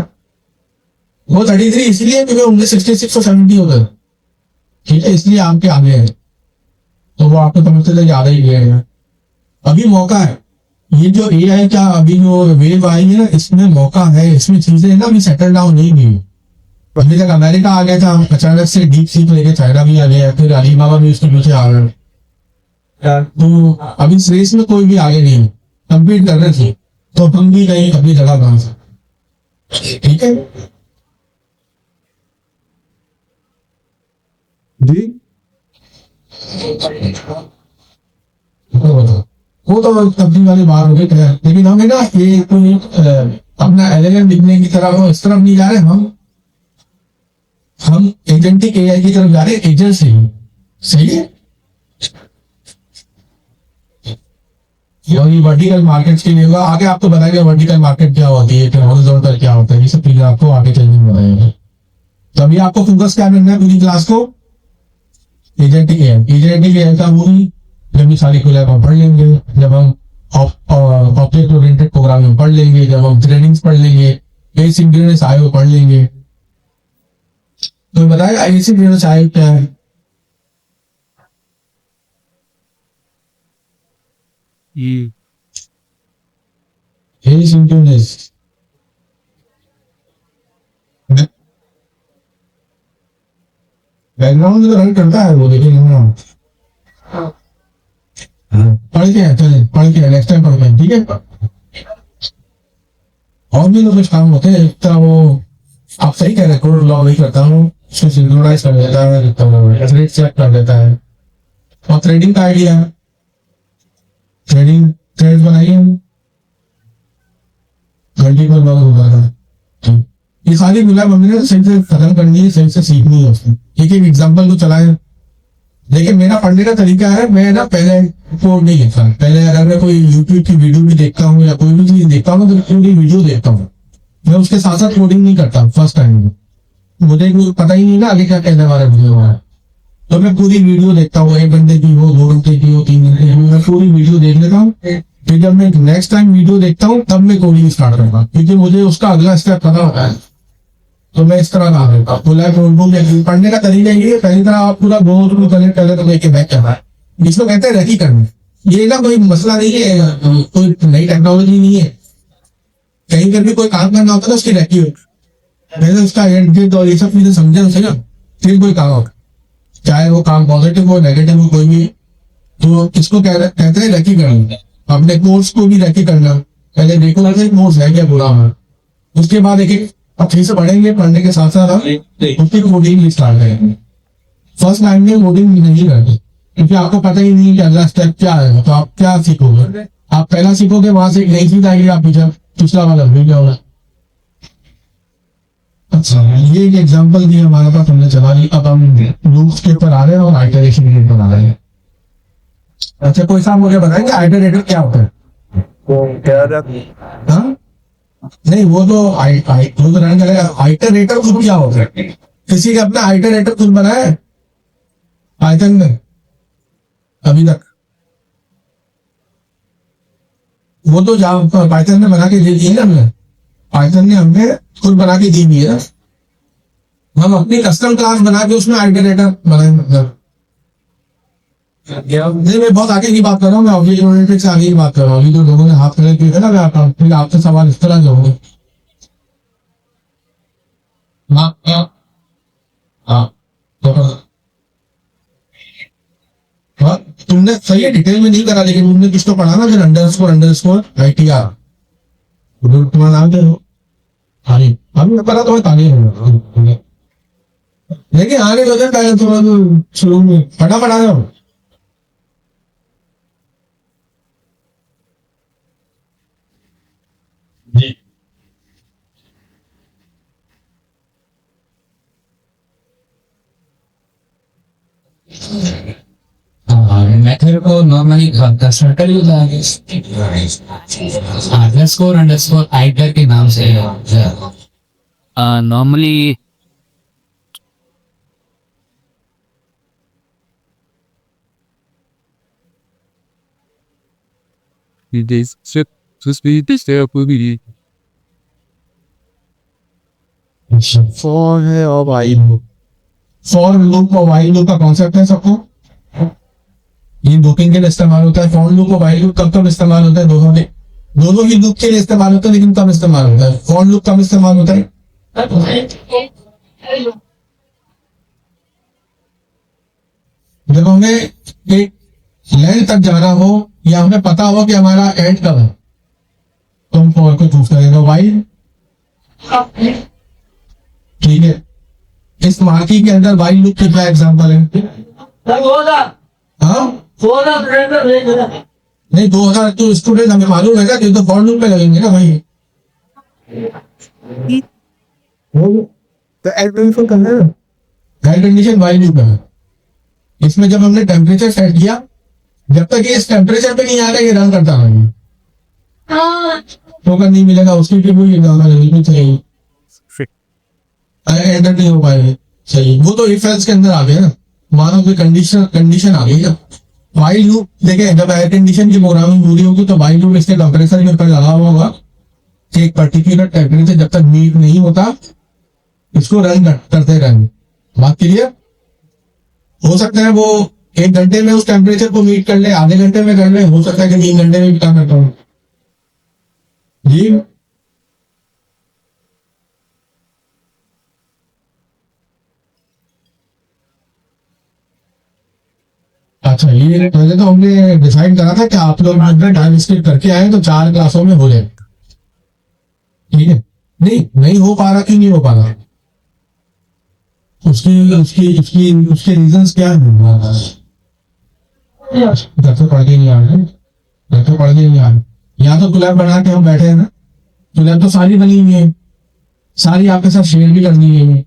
वो 33 इसलिए क्योंकि उनके 66 और 70 होते थे, ठीक है, इसलिए आपके आगे है, तो वो आपको समझते थे ज्यादा ही गया। अभी मौका है, ये जो AI का अभी जो वेव आई है ना, इसमें मौका है, इसमें चीजें ना अभी सेटल डाउन नहीं हुई। अभी तक अमेरिका आ गया था, अचानक से डीप सीक लेके चाइना भी आ गया, फिर अलीबाबा भी उसके पीछे आ गया, तो अभी इस रेस में कोई भी आगे नहीं, कम्पीट कर रहे थे, तो हम भी नहीं अपनी जगह बना सकते। ठीक है जी, वो तो तब्दील वाली बात हो गई, लेकिन हमें ना ये कोई अपना LLM लिखने की तरफ इस तरफ नहीं जा रहे, हम एजेंटिक AI की तरफ जा रहे हैं, एजेंट से ही, सही है। ये वर्टिकल मार्केट के लिए होगा, आगे आपको बताएगा वर्टिकल मार्केट क्या होती है, फिर हॉरिजॉन्टल क्या होता है, ये सब चीजें आपको आगे चलने में बताएगा। तो अभी आपको फोकस क्या करना है पूरी क्लास को, एजेंटिक AI का मूवी जब भी सारी कोलैब हम पढ़ लेंगे, जब हम ऑब्जेक्ट ओरिएंटेड प्रोग्रामिंग पढ़ लेंगे, जब हम ट्रेनिंग्स पढ़ लेंगे, एसिंक्रोनस IO पढ़ लेंगे, तो बताएगा एसिंक्रोनस IO क्या है। Hey, synchronous. बैकग्राउंड में तो रन करता है वो, लेकिन पढ़ के है, चलिए पढ़ के नेक्स्ट टाइम पढ़ते हैं, ठीक है। और भी तो कुछ काम होते हैं, एक तरह वो आप सही कह रहे हैं, कोड लॉग नहीं करता हूँ, उसको सिंक्रोनाइज कर देता है, तो चेक कर देता है। और थ्रेडिंग का आइडिया है, थ्रेडिंग थ्रेड बनाइए, मल्टीपल वर्क होगा था। ये सारी गुलाब मम्मी ने सही से खत्म करनी है, सही से सीखनी है उसमें, एक एक एग्जाम्पल को चलाए। लेकिन मेरा पढ़ने का तरीका है, मैं ना पहले कोड नहीं लिखता, पहले अगर मैं कोई यूट्यूब की वीडियो भी देखता हूँ या कोई भी चीज देखता हूँ तो पूरी वीडियो देखता हूँ, मैं उसके साथ साथ कोडिंग नहीं करता फर्स्ट टाइम में। मुझे कोई पता ही नहीं ना आगे क्या कहने वाला वीडियो है, तो मैं पूरी वीडियो देखता हूँ, 1 घंटे की हो, 2 घंटे की हो, 3 घंटे की हो, मैं पूरी वीडियो देख लेता हूँ। फिर जब मैं नेक्स्ट टाइम वीडियो देखता हूँ तब मैं कोडिंग स्टार्ट करूंगा, क्योंकि मुझे उसका अगला स्टेप पता होता है। तो मैं इस तरह ना करता, पढ़ने का तरीका ये है, पहली तरह आप पूरा गो थ्रू करें, पहले तो लेके बैक करना है, जिसको कहते हैं रेकी करना। ये ना कोई मसला नहीं है, कोई नई टेक्नोलॉजी नहीं है, कहीं पर भी कोई काम करना होता है ना उसकी रेकी हो, पहले उसका एंड गेट और ये सब चीजें समझे उसे ना, फिर कोई काम होगा, चाहे वो काम पॉजिटिव हो नेगेटिव हो कोई भी। तो इसको कहते हैं रेकी करना। अपने कोर्स को भी रेकी करना, पहले देखो ना कोर्स है क्या बुरा है, उसके बाद एक एक अच्छे से पढ़ेंगे, पढ़ने के साथ साथ उसकी कोडिंग स्टार्ट करेंगे। फर्स्ट टाइम में कोडिंग नहीं करते, क्योंकि आपको पता ही नहीं कि अगला स्टेप क्या है, तो आप क्या सीखोगे। आप पहला सीखोगे, वहां से एक नई चीज आएगी, आप पिछला वाला भूल जाओगे। अच्छा, ये एक एग्जांपल दी हमारे पास, हमने चला ली। अब हम लूप्स के ऊपर आ रहे हैं और आइटरेशन के ऊपर आ रहे हैं। अच्छा, कोई साहब मुझे बताएंगे आइटरेटर क्या होता है? हाँ? नहीं, वो तो वो तो रन करेगा। आइटरेटर खुद क्या होता है? किसी ने अपना आइटरेटर खुद बनाया है पाइथन में अभी तक? वो तो जहाँ पाइथन ने बना के दे दी है ना, हमने पाइथन ने हमें खुद बना के दी हुई है। हम अपनी कस्टम क्लास बना के उसमें आइटरेटर बनाए। मतलब नहीं, मैं बहुत आगे की बात कर रहा हूँ, मैं ऑब्जेक्ट ओरिएंटेड से आगे की बात कर रहा हूँ। अभी जो लोगों ने हाथ खड़े किए थे ना, मैं आपसे सवाल इस तरह के होंगे। हाँ हाँ हाँ, हाँ, तुमने सही है, डिटेल में नहीं करा, लेकिन तुमने कुछ तो पढ़ा ना, फिर अंडरस्कोर ITR, तुम्हारा नाम क्या हो? हाँ, अभी मैं पढ़ा तो मैं ताली हूँ, लेकिन आगे जो पहले तुम शुरू में पढ़ा रहे हो। जी, मेथड को normally circle use underscore underscore iter के नाम से नॉर्मली फॉर है और वाइल लूप, फॉर लूप और वाइल लूप का कॉन्सेप्ट है सबको। ये लूपिंग के लिए इस्तेमाल होता है। फॉर लूप और वाइल लूप कब कब इस्तेमाल होता है? दोनों ही लूप के लिए इस्तेमाल होता है, लेकिन कब इस्तेमाल होता है? फॉर लूप कब इस्तेमाल होता है? जब हमें एक लेंथ तक जाना हो या हमें पता हो कि हमारा एंड कब है, तो हम फॉर को चूज करेंगे। वाइल, ठीक है, इस मार्की के अंदर वाइल लूप के क्या एग्जांपल है? हाँ, नहीं 2000 तो स्टूडेंट हमें मालूम है ना, कि तो फॉर लूप पे लगेंगे ना भाई। तो एंड कंडीशन वाइल लूप है। इसमें जब हमने टेम्परेचर सेट किया, जब तक ये इस टेम्परेचर पे नहीं आ रहा, ये रन करता रहेगा, टोकन नहीं मिलेगा, उसकी भी चाहिए, एंटर नहीं हो पाएगा। सही, वो तो इफ एल्स के अंदर आ गया ना, मानो कोई कंडीशन आ गई ना। वाइल लूप देखें, जब एयर कंडीशन की प्रोग्रामिंग पूरी होगी तो वाइल लूप इसके टेम्परेचर के ऊपर लगा हुआ होगा कि एक पर्टिकुलर टेम्परेचर जब तक मीट नहीं होता इसको रन करते रहेंगे। बात क्लियर? हो सकता है वो 1 घंटे में उस टेम्परेचर को मीट कर ले, आधे घंटे में कर ले, हो सकता है कि 3 घंटे में भी काम करता हूँ जी। अच्छा, ये पहले तो हमने डिसाइड करा था कि आप लोग टाइम स्किप करके आए तो 4 क्लासों में हो जाए, ठीक है। नहीं नहीं हो पा रहा, क्यों नहीं हो पा रहा? उसकी उसकी उसकी उसके रीजंस क्या है? घर पे पढ़ के नहीं आ रहे, घर पे पढ़ के नहीं आ रहे। यहाँ तो क्लैब बना के हम बैठे हैं ना, क्लैब तो सारी बनी हुई है, सारी आपके साथ शेयर भी करनी है।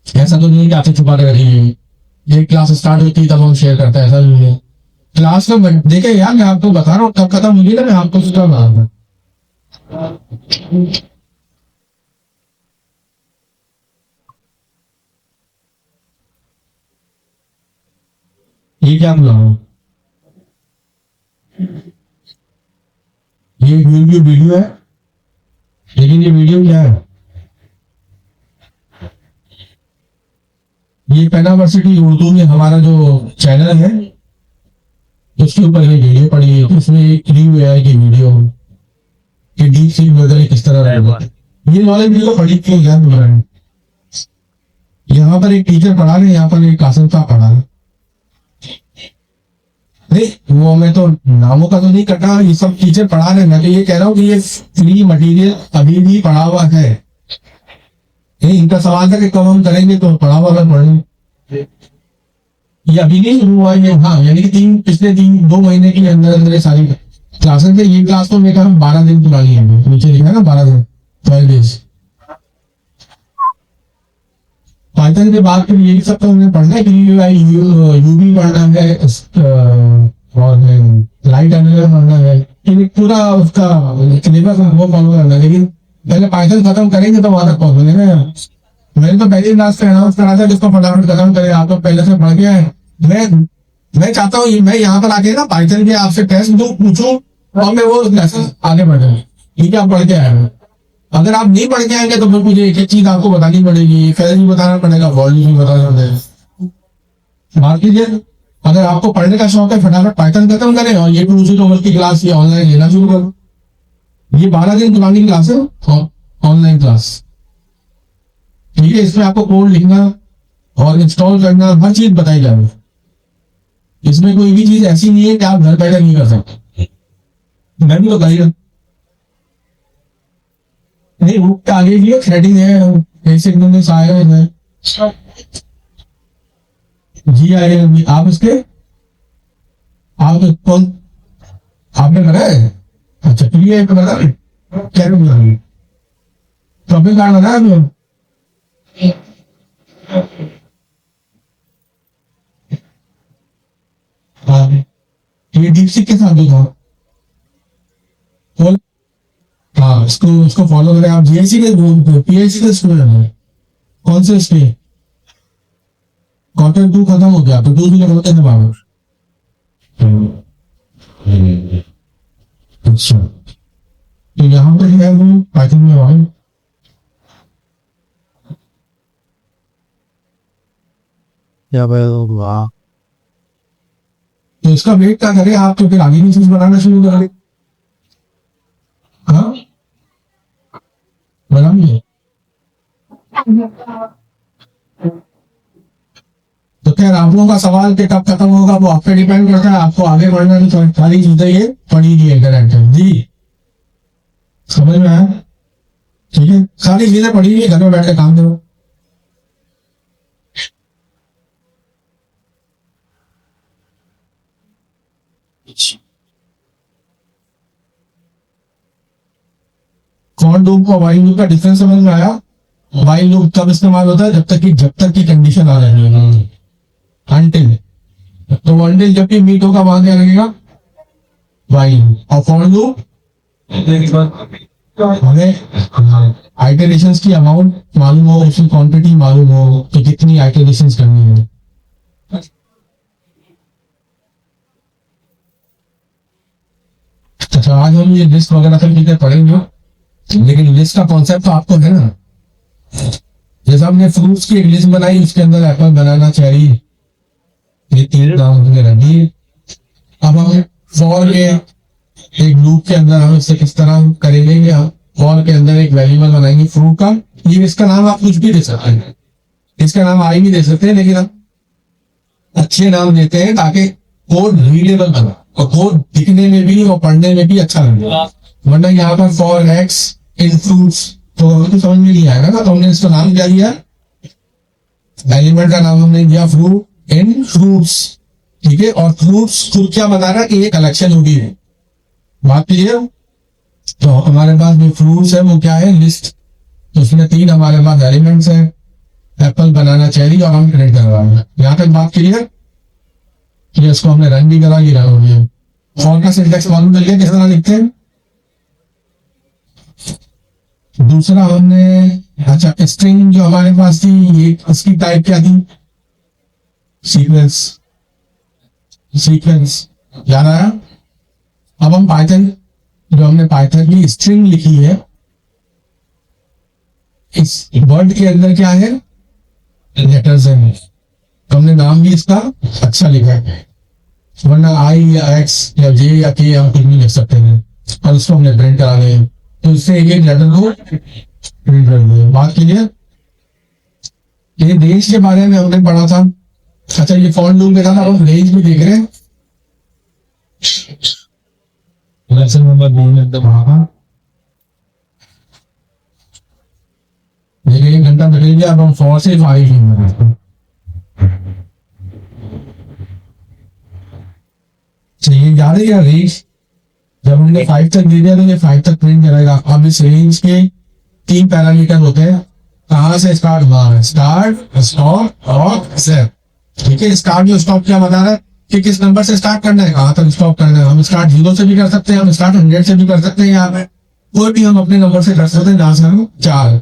ऐसा तो नहीं है कि आपसे छुपा के रखी हुई है। एक क्लास स्टार्ट होती है तब हम शेयर करते हैं, ऐसा नहीं है। क्लास में देखे यार, मैं आपको बता रहा हूँ, तब खत्म होगी ना, मैं आपको उसका बता रहा हूँ। ये क्या बुलाओ? ये वीडियो है, लेकिन ये वीडियो क्या है? ये पेनावर्सिटी उर्दू में हमारा जो चैनल है, उसके ऊपर ये वीडियो पड़ी है, उसमें एक रिव्यू है कि वीडियो कि डीप सी वगैरह किस तरह रहेगा। ये नॉलेज वीडियो पढ़ी क्यों यार तुम्हारा? यहाँ पर एक टीचर पढ़ा रहे, यहाँ पर एक कासिम साहब पढ़ा रहे। नहीं वो मैं तो नामों का तो नहीं कटा, ये सब टीचर पढ़ा रहे। मैं तो ये कह रहा हूँ कि ये फ्री मटेरियल अभी भी पढ़ा हुआ है। नहीं, इनका सवाल था कि कब हम करेंगे, तो पढ़ा हुआ है पढ़ने। ये अभी नहीं शुरू हुआ है, हाँ, यानी कि पिछले 2 महीने के अंदर अंदर ये सारी क्लासेस थे। ये क्लास तो मेरे ख्याल 12 दिन पुरानी है, नीचे लिखा है ना 12 दिन, 12 डेज। पाइथन के बाद फिर ये सब तो हमने पढ़ना है कि यूवी पढ़ना है और लाइट एनालाइजर पढ़ना है, ये पूरा उसका सिलेबस वो फॉलो करना है। लेकिन पहले पाइथन खत्म करेंगे तो वहां तक पहुंचेंगे ना। मैंने तो पहले क्लास से अनाउंस करा था जिसको फटाफट खत्म करे, आप तो पहले से पढ़ के आए। मैं चाहता हूँ मैं यहाँ पर आके ना पाइथन के आपसे टेस्ट दूं, पूछूं और मैं वो लेसन आगे बढ़े। ठीक है, आप पढ़ के आए हो। अगर आप नहीं पढ़ के आएंगे तो फिर मुझे एक एक चीज आपको बतानी पड़ेगी, फेज भी बताना पड़ेगा, वॉल्यूम भी बताना पड़ेगा। मान लीजिए अगर आपको पढ़ने का शौक है, फटाफट पाइथन खत्म करें और ये दूसरी नंबर की क्लास ये ऑनलाइन लेना शुरू करो। ये 12 दिन पुरानी क्लास है, ऑनलाइन क्लास, ठीक है। इसमें आपको कोड लिखना और इंस्टॉल करना, हर चीज बताई जाएगी। इसमें कोई भी चीज ऐसी नहीं है कि आप घर बैठे नहीं कर सकते। मैं भी तो कर ही रहा। नहीं वो आगे भी थ्रेडिंग है, बेसिक में आया है जी। आए आप इसके आप कौन आपने करा है? अच्छा क्लियर तो बता क्या टॉपिक कार्ड बताया आपने? हाँ, ये डीप सीक के साथ था। हाँ, इसको फॉलो करें आप। जीएससी के पीएचडी के स्टूडेंट हैं, कौन से इसके? क्वार्टर 2 खत्म हो गया, तो 2 भी लगते हैं बाबा। अच्छा, तो यहाँ पर है वो पाइथन में हुआ है। या भाई वाह, तो इसका वेट क्या करें आप, तो फिर आगे की चीज बनाना शुरू करें। हाँ बनाइए। तो खैर आप लोगों का सवाल के कब खत्म होगा वो आप पे डिपेंड करता है। आपको आगे बढ़ना तो सारी चीजें ये पढ़ी गई है जी, समझ में आया? ठीक है, सारी चीजें पढ़ी गई, घर में बैठ के काम करो। फॉर लूप और वाइल लूप का डिफरेंस समझ में आया? वाइल लूप तब इस्तेमाल होता है जब तक की कंडीशन आ रही है, अनटिल। तो अनटिल जब भी मीट होगा वहां क्या लगेगा? वाइल। और फॉर लूप हमें आइटरेशंस की अमाउंट मालूम हो, उसकी क्वांटिटी मालूम हो कि कितनी आइटरेशंस करनी है। अच्छा, आज हम ये लिस्ट वगैरह सब चीजें पढ़ेंगे, लेकिन लिस्ट का कॉन्सेप्ट तो आपको है ना। जैसे हमने फ्रूट्स की एक लिस्ट बनाई, उसके अंदर एप्पल, बनाना, चेरी, ये तीन नाम हमने रख दिए। अब हम फॉर के एक लूप के अंदर हम इसे किस तरह करेंगे कि हम फॉर के अंदर एक वेरिएबल बनाएंगे फ्रू का। ये इसका नाम आप कुछ भी दे सकते हैं, इसका नाम आई भी दे सकते हैं, लेकिन हम अच्छे नाम देते हैं ताकि कोड रीडेबल बना और कोड दिखने में भी और पढ़ने में भी अच्छा लगे। वरना यहाँ पर फॉर एक्स इन फ्रूट्स तो हमको समझ में नहीं आएगा ना। तो हमने इसका नाम क्या दिया, एलिमेंट का नाम हमने दिया फ्रूट इन फ्रूट्स, ठीक है। और फ्रूट्स खुद क्या बता रहा है कि ये कलेक्शन होगी, बात क्लियर। तो हमारे पास जो फ्रूट्स है वो क्या है, लिस्ट। तो उसमें तीन हमारे पास एलिमेंट्स है, एप्पल, बनाना, चेरी, और हम प्रिंट करवाएंगे। यहाँ तक बात क्लियर। तो इसको हमने रन भी करा, ये रन हो गया। फॉर का सिंटैक्स मालूम चल गया किस तरह लिखते हैं। दूसरा हमने, अच्छा, स्ट्रिंग जो हमारे पास थी ये इसकी टाइप क्या थी, सीक्वेंस, सीक्वेंस याद आया। अब हम पाइथन, जो हमने पाइथन की स्ट्रिंग लिखी है, इस वर्ड के अंदर क्या है, लेटर्स है। तो हमने नाम भी इसका अच्छा लिखा है, वरना आई या एक्स या जे या के हम कुछ नहीं लिख सकते हैं। और उसको हमने प्रिंट करा दें, तो इससे एक लेटर को प्रिंट कर दिए। बात क्लियर। ये रेंज के बारे में हमने पढ़ा था। अच्छा, ये फॉर लूप में था ना, हम रेंज भी देख रहे हैं। लेसन नंबर 2 में एकदम हाँ, देखिए 1 घंटा निकल गया। अब हम 4 से 5 चाहिए, याद है क्या रेंज। जब हमने 5 तक दे दिया तो ये 5 तक प्रिंट करेगा। अब इस रेंज के 3 पैरामीटर होते हैं, कहाँ से स्टार्ट हुआ है, स्टार्ट, स्टॉप और सेव, ठीक है। स्टार्ट जो स्टॉप क्या बता रहा है कि किस नंबर से स्टार्ट करना है, कहाँ तक स्टॉप करना है। हम स्टार्ट 0 से भी कर सकते हैं, हम स्टार्ट 100 से भी कर सकते हैं। यहाँ पे कोई भी हम अपने नंबर से कर सकते हैं जहां से हम 4।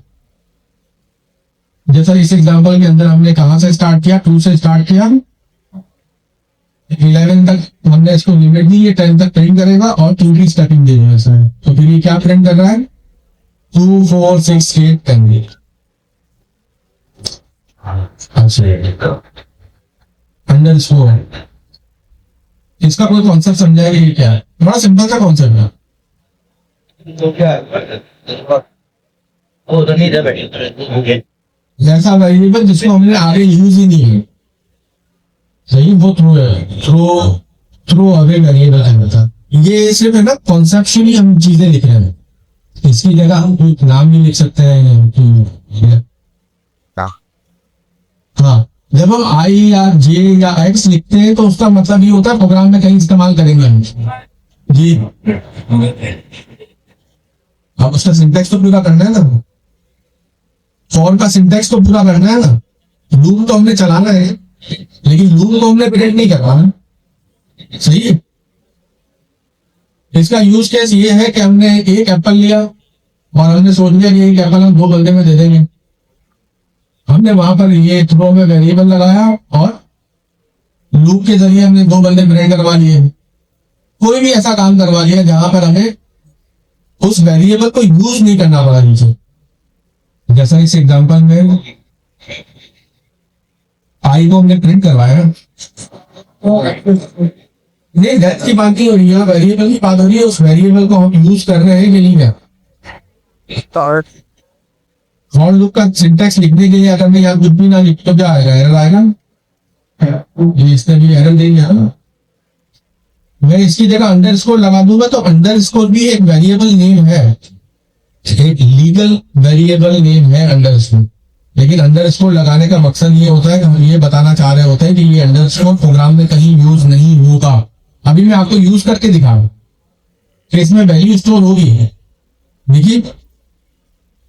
जैसा इस एग्जांपल के अंदर हमने कहाँ से स्टार्ट किया, 2 से स्टार्ट किया, 11 तक हमने इसको लिमिट दी, ये 10 तक प्रिंट करेगा और 2 की स्टार्टिंग दे दी इसमें। तो फिर ये क्या प्रिंट कर रहा है, 2 4 6 8 10। अंडरस्कोर, इसका कोई कॉन्सेप्ट समझाएगा ये क्या है, बड़ा सिंपल सा कॉन्सेप्ट है। जैसा वेरिएबल जिसको हमने आगे यूज ही नहीं है, सही, वो थ्रो है, थ्रो अवे वेरिएबल है। ये सिर्फ है ना कॉन्सेप्चुअली हम चीजें लिख रहे हैं, इसकी जगह हम कोई नाम भी लिख सकते हैं। हाँ, जब हम आई या जे या एक्स लिखते हैं तो उसका मतलब ये होता है प्रोग्राम में कहीं इस्तेमाल करेंगे हम जी। अब उसका सिंटैक्स तो पूरा करना है ना, फॉर का सिंटैक्स तो पूरा करना है ना। लूप तो हमने चलाना है, लेकिन लूप को हमने प्रिंट नहीं करना, सही है। इसका यूज केस ये है कि हमने एक एप्पल लिया और हमने सोच लिया कि एक एप्पल हम 2 बंदे में दे देंगे। हमने वहां पर ये थ्रो में वेरिएबल लगाया और लूप के जरिए हमने 2 बंदे प्रिंट करवा लिए। कोई भी ऐसा काम करवा लिया जहां पर हमें उस वेरिएबल को यूज नहीं करना पड़ा नीचे। जैसा इस एग्जांपल में आई को हमने प्रिंट करवाया, नहीं दैट की बात नहीं हो रही है, वेरिएबल की बात हो रही है। उस वेरिएबल को हम यूज कर रहे हैं कि नहीं है। फॉर लूप का सिंटैक्स लिखने के लिए अगर मैं यहाँ कुछ भी ना लिख तो क्या आएगा, एरर आएगा। ये इसने भी एरर दे दिया ना। मैं इसकी जगह अंडरस्कोर लगा दूंगा तो अंडरस्कोर भी एक वेरिएबल नेम है, एक लीगल वेरिएबल नेम है अंडरस्कोर। लेकिन अंडरस्कोर लगाने का मकसद ये होता है कि हम ये बताना चाह रहे होते हैं कि ये अंडरस्कोर प्रोग्राम में कहीं यूज नहीं होगा। अभी मैं आपको यूज करके दिखाऊं कि इसमें वैल्यू स्टोर होगी। देखिए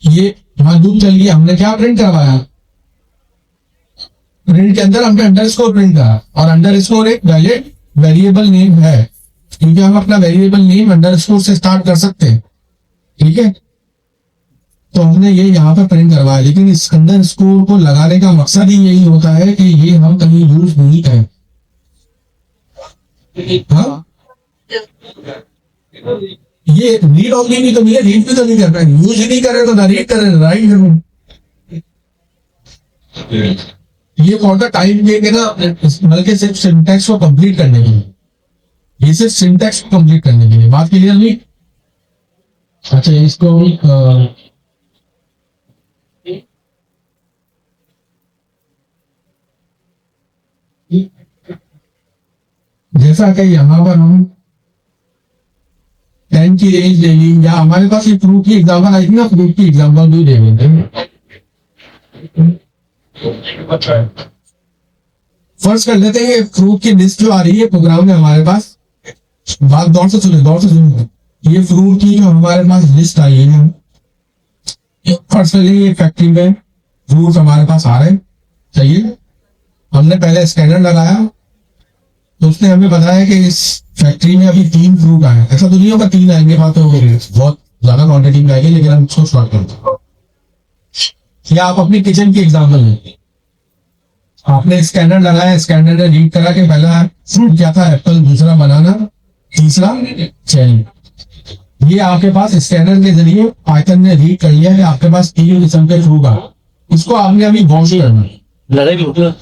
ये वहां लूप चल गया, हमने क्या प्रिंट करवाया, प्रिंट के अंदर हमने अंडरस्कोर प्रिंट करा और अंडरस्कोर एक वैलिड वेरिएबल नेम है, क्योंकि हम अपना वेरिएबल नेम अंडरस्कोर से स्टार्ट कर सकते हैं, ठीक है। तो हमने ये यहाँ पर प्रिंट करवाया, लेकिन इस अंडरस्कोर को लगाने का मकसद ही यही होता है कि ये हम कहीं यूज नहीं करें। हाँ, ये रीड ऑनली भी तो नहीं है, रीड भी तो नहीं कर रहे, यूज ही नहीं कर रहे तो ना रीड कर रहे, राइट करो। ये फॉर द टाइम देंगे ना, बल्कि सिर्फ सिंटैक्स को कंप्लीट करने के लिए, ये सिर्फ सिंटैक्स को कंप्लीट करने के लिए। बात क्लियर नहीं? अच्छा, इसको जैसा कि यहाँ पर हम 10 की रेंज ले ली, या हमारे पास ये प्रूफ की एग्जाम्पल आई थी ना, प्रूफ की एग्जाम्पल भी दे देते हैं। फर्स्ट कर लेते हैं, प्रूफ की लिस्ट जो आ रही है प्रोग्राम में हमारे पास, बात दौर से सुनिए। ये प्रूफ की जो हमारे पास लिस्ट आई है, फर्स्ट ये फैक्ट्री में प्रूफ हमारे पास आ रहे हैं, चाहिए। हमने पहले स्कैनर लगाया तो उसने हमें बताया कि इस फैक्ट्री में अभी 3 फ्रूट आए। ऐसा तो नहीं होगा 3 आएंगे, बात तो बहुत ज्यादा क्वांटिटी में आएंगे, लेकिन हम उसको शॉर्ट करते हैं। या आप अपनी किचन की एग्जाम्पल लेंगे, आपने स्कैनर लगाया, स्कैनर ने रीड करा कि पहला फ्रूट क्या था, एप्पल, दूसरा बनाना, तीसरा चेरी। ये आपके पास स्कैनर के जरिए पाइथन ने रीड कर लिया है, आपके पास 3 किस्म के फ्रूट आ, इसको आपने अभी वॉश करना। लड़ाई भी होती है।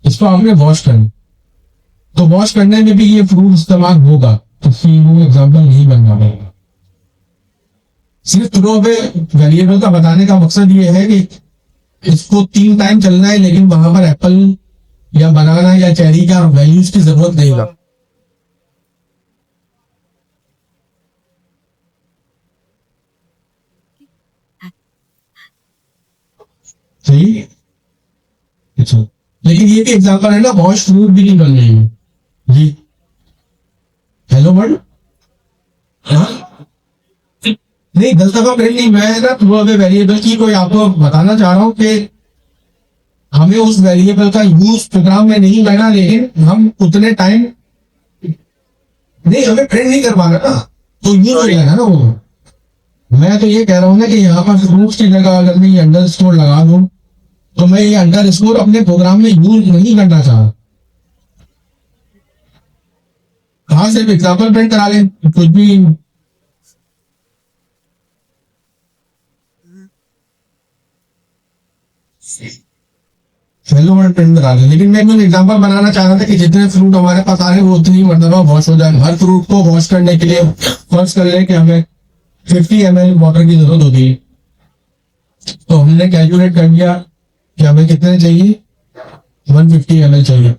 इसको आपने वॉश करना, तो वॉश करने में भी ये फ्रूट इस्तेमाल होगा, तो फिर वो एग्जाम्पल नहीं बनना पड़ेगा। सिर्फ थ्रो पे वेरिएबल का बताने का मकसद ये है कि इसको 3 टाइम चलना है, लेकिन वहां पर एप्पल या बनाना या चेरी का वैल्यूज की जरूरत नहीं है। सही? अच्छा, लेकिन ये भी एग्जांपल है ना, वॉश फ्रूट भी नहीं बन रही है जी। हेलो वर्ड, नहीं गलत का प्रिंट नहीं, मैं ना थ्रो अवे वेरिएबल की कोई आपको बताना चाह रहा हूँ कि हमें उस वेरिएबल का यूज प्रोग्राम में नहीं करना, लेकिन हम उतने टाइम नहीं, हमें प्रिंट नहीं करवाना ना, तो यूज हो जाएगा ना वो। मैं तो ये कह रहा हूँ ना कि यहाँ पर फ्रूट्स की जगह अगर मैं ये अंडरस्कोर लगा दूं, तो मैं ये अंडरस्कोर अपने प्रोग्राम में यूज नहीं करना चाह। कहां से एग्जाम्पल प्रिंट करा लें, कुछ भी हेलो वर्ड प्रिंट करा लें। लेकिन मैं एक एग्जाम्पल बनाना चाह रहा था कि जितने फ्रूट हमारे पास आ रहे हैं वो उतनी मरतबा वॉश हो जाए। हर फ्रूट को वॉश करने के लिए फर्स्ट कर ले कि हमें 50 ml वाटर की जरूरत होगी, तो हमने कैलकुलेट कर लिया कि हमें कितने चाहिए, 150 ml चाहिए।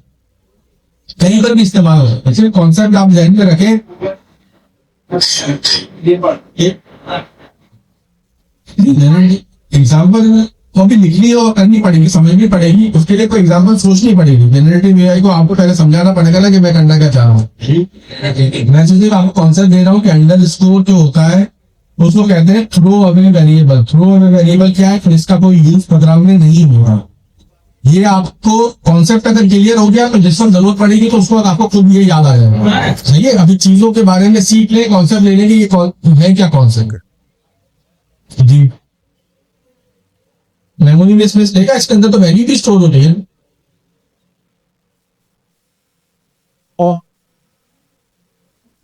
कहीं पर भी इस्तेमाल हो सकता है, कॉन्सेप्ट आप ध्यान में रखें। एग्जाम्पल को भी लिखनी और करनी पड़ेगी, समझनी पड़ेगी, उसके लिए कोई एग्जाम्पल सोचनी पड़ेगी। जनरेटिव एआई को आपको पहले समझाना पड़ेगा ना कि मैं करना क्या चाह रहा हूँ। मैं सिर्फ आपको कॉन्सेप्ट दे रहा हूँ कि अंडरस्कोर जो होता है उसको कहते हैं throw away variable. Throw away variable क्या है, फिर इसका कोई यूज प्रोग्राम में नहीं होगा। ये आपको कॉन्सेप्ट अगर क्लियर हो गया तो जिस वक्त जरूरत पड़ेगी तो उस वक्त आपको खुद ये याद आ जाएगा। सही है, अभी चीजों के बारे में सीख ले, कॉन्सेप्ट ले लेंगे ये है क्या कॉन्सेप्ट जी। मेमोरी में स्पेस लेगा, इसके अंदर तो वैल्यू भी स्टोर होती है। और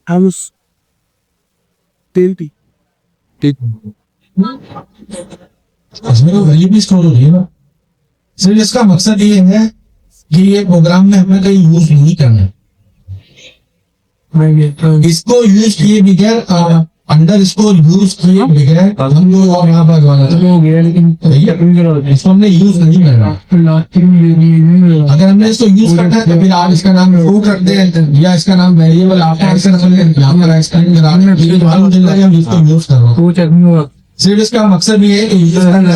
हम तेल इसमें तो वैल्यू भी स्टोर होती है ना। सिर्फ इसका मकसद ये है कि ये प्रोग्राम में हमें कहीं यूज नहीं करना, इसको यूज किए बगैर अंडरस्कोर यूज किए बगैर हम लोग और यहाँ पर हो गया, लेकिन इसको हमने यूज नहीं करना। अगर हमने इसको यूज करना है तो फिर आप इसका नाम फ्रूट रख दें या इसका नाम वेरिएबल आप ऐसे रख लें, यहाँ पर एक्सटेंड करा लें, लेकिन मालूम चल रहा है हम इसको यूज कर रहे हैं। सिर्फ इसका मकसद ये है कि यूज करना है,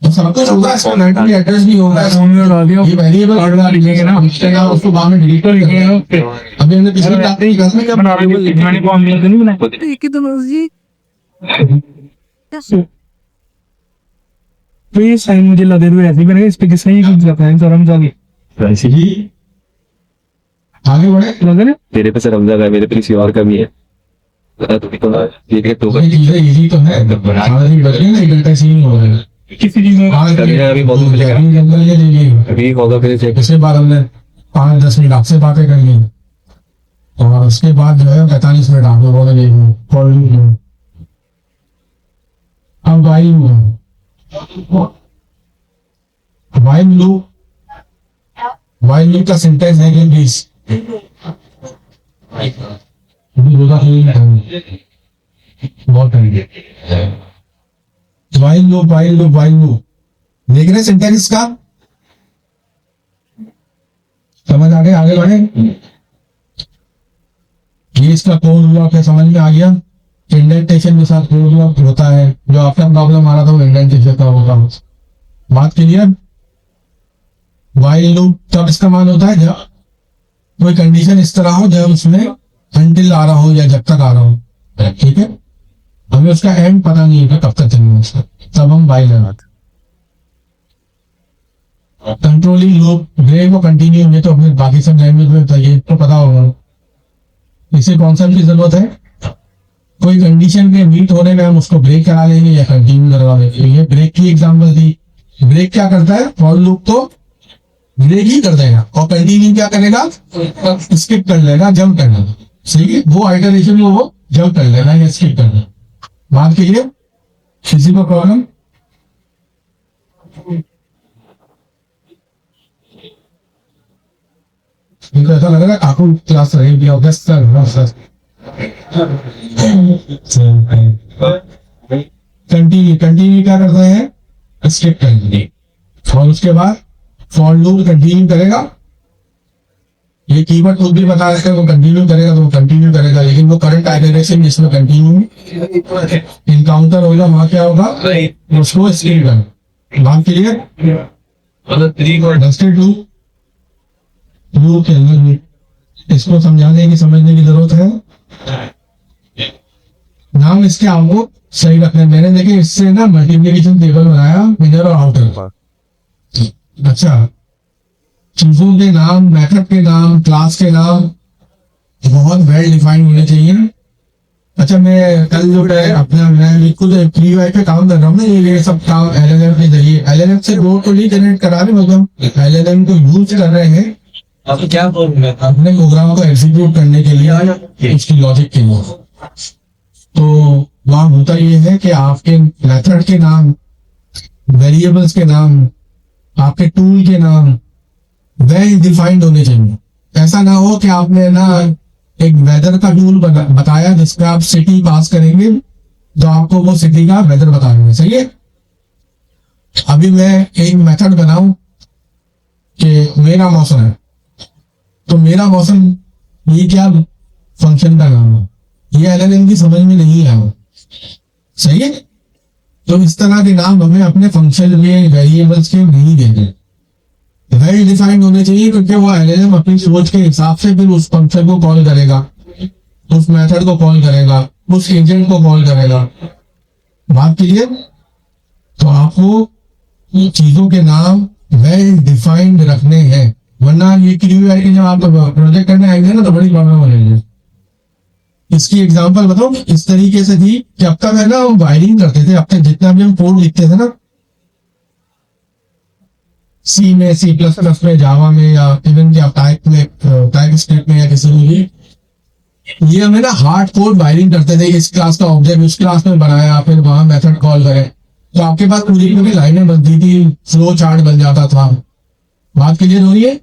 तो सब कुछ होगा, इसका नेटवर्क एड्रेस भी होगा, ये वेरिएबल ऑर्डर लिखेंगे ना हम, उसको बाद में डिलीट कर देंगे। अभी हमने पिछली क्लास में क्लास में क्या बना रहे हैं एक ही तो जी तो ये साइन मुझे लगे हुए ऐसे बनेगा, इस पे किसने ही कुछ रखा है तो रमजान वैसे ही आगे बढ़े लगे ना। तेरे पे से रमजान है, मेरे पे किसी और का भी है। तो ठीक है तो चीजें इजी तो है, सारा दिन बच गया ना, 1 घंटा से ही हो रहा है। किसी चीज में कभी ना कभी बहुत मिलेगा। जंगल ये ले ली। अभी होगा फिर से उसके बाद हमने 5-10 मिनट आपसे बातें कर ली और उसके बाद जो है 45 मिनट आप लोगों ने ले ली कॉल ली। अब वाइल लूप का सिंटेक्स है प्लीज। बहुत वाइल लूप देख रहे सिंटेक्स का, समझ आ गया? आगे बढ़े। ये इसका कोड ब्लॉक है, समझ में आ गया? इंडेंटेशन के साथ कोड ब्लॉक होता है। जो आपका प्रॉब्लम आ रहा था वो इंडेंटेशन का होगा। बात क्लियर? वाइल लूप तब इस्तेमाल होता है जब कोई कंडीशन इस तरह हो जब उसमें अनटिल आ रहा हो या जब तक आ रहा हो। ठीक है, हमें उसका एंड पता नहीं है कि कब तक चलेगा उसका, तब हम वाइल लगाते। कंट्रोलिंग लूप ब्रेक और कंटिन्यू में तो अपने बाकी सब लैंग्वेज में चाहिए तो पता होगा। इसे कॉन्सेप्ट की जरूरत है। कोई कंडीशन के मीट होने में हम उसको ब्रेक करा लेंगे या कंटिन्यू करवा लेंगे। ये ब्रेक की एग्जांपल थी। ब्रेक क्या करता है? फॉर लूप तो ब्रेक ही कर देगा और कंटिन्यू क्या करेगा? स्किप कर लेगा, जंप कर लेगा। सही है, वो आइटरेशन में वो जंप कर लेगा या स्किप कर लेगा। बात कीजिए, किसी को प्रॉब्लम? इनको ऐसा लग रहा है काकू क्लास रहेगी और दस कंटिन्यू क्या करते हैं? स्किप करेंगे और उसके बाद फॉर लूप कंटिन्यू करेगा। ये कीवर्ड खुद भी बता रहे थे, वो कंटिन्यू करेगा तो वो कंटिन्यू करेगा, लेकिन वो करंट आइटरेशन जिसमें कंटिन्यू इनकाउंटर होगा वहां क्या होगा? उसको स्किप कर। बात क्लियर? डस्टेड लूप इसको समझाने की समझने की जरूरत है। नाम इसके आपको सही रखने। मैंने देखिए इससे ना मल्टीप्लिकेशन टेबल बनाया, इनर और आउटर। अच्छा, चीजों के नाम, मेथड के नाम, क्लास के नाम बहुत वेल डिफाइंड होने चाहिए। अच्छा, मैं कल जो है अपना मैं बिल्कुल फ्री वाई पे काम कर रहा हूँ ना, ये सब काम एलएलएम के जरिए। एलएलएम से कोड को नहीं जनरेट करा रहे, मतलब एलएलएम को यूज कर रहे हैं क्या अपने प्रोग्राम को एग्जीक्यूट करने के लिए, उसकी लॉजिक के लिए। तो वहां होता ये है कि आपके मेथड के नाम, वेरिएबल्स के नाम, आपके टूल के नाम वेल डिफाइंड होने चाहिए। ऐसा ना हो कि आपने ना एक वेदर का टूल बताया जिसमें आप सिटी पास करेंगे तो आपको वो सिटी का वेदर बताएंगे। सही है, अभी मैं एक मेथड बनाऊं कि मेरा मौसम है, तो मेरा मौसम ये क्या फंक्शन का नाम है, ये एलएलएम की समझ में नहीं आया। सही है, तो इस तरह के नाम हमें अपने फंक्शन में वेरिएबल्स के नहीं देंगे। वेल डिफाइंड होने चाहिए, क्योंकि वो एलएलएम अपनी सोच के हिसाब से फिर उस फंक्शन को कॉल करेगा, उस मेथड को कॉल करेगा, उस एजेंट को कॉल करेगा। बात कीजिए, तो आपको चीजों के नाम वेल डिफाइंड रखने हैं, वरना ये क्यूआई के जब आप प्रोजेक्ट करने आएंगे ना तो बड़ी प्रॉब्लम हो जाएगी। इसकी एग्जांपल बताओ, इस तरीके से थी कि अब तक है ना हम वायरिंग करते थे, अब तक जितना भी हम कोड लिखते थे ना सी में, सी प्लस प्लस में, जावा में, या इवन कि आप टाइप में, टाइप स्क्रिप्ट में या किसी में भी, ये हमें ना हार्ड कोड वायरिंग करते थे। इस क्लास का ऑब्जेक्ट उस क्लास में बनाया, फिर वहां मेथड कॉल करें, तो आपके पास पूरी पूरी लाइनें बनती थी, फ्लो चार्ट बन जाता था। बात क्लियर हो रही है?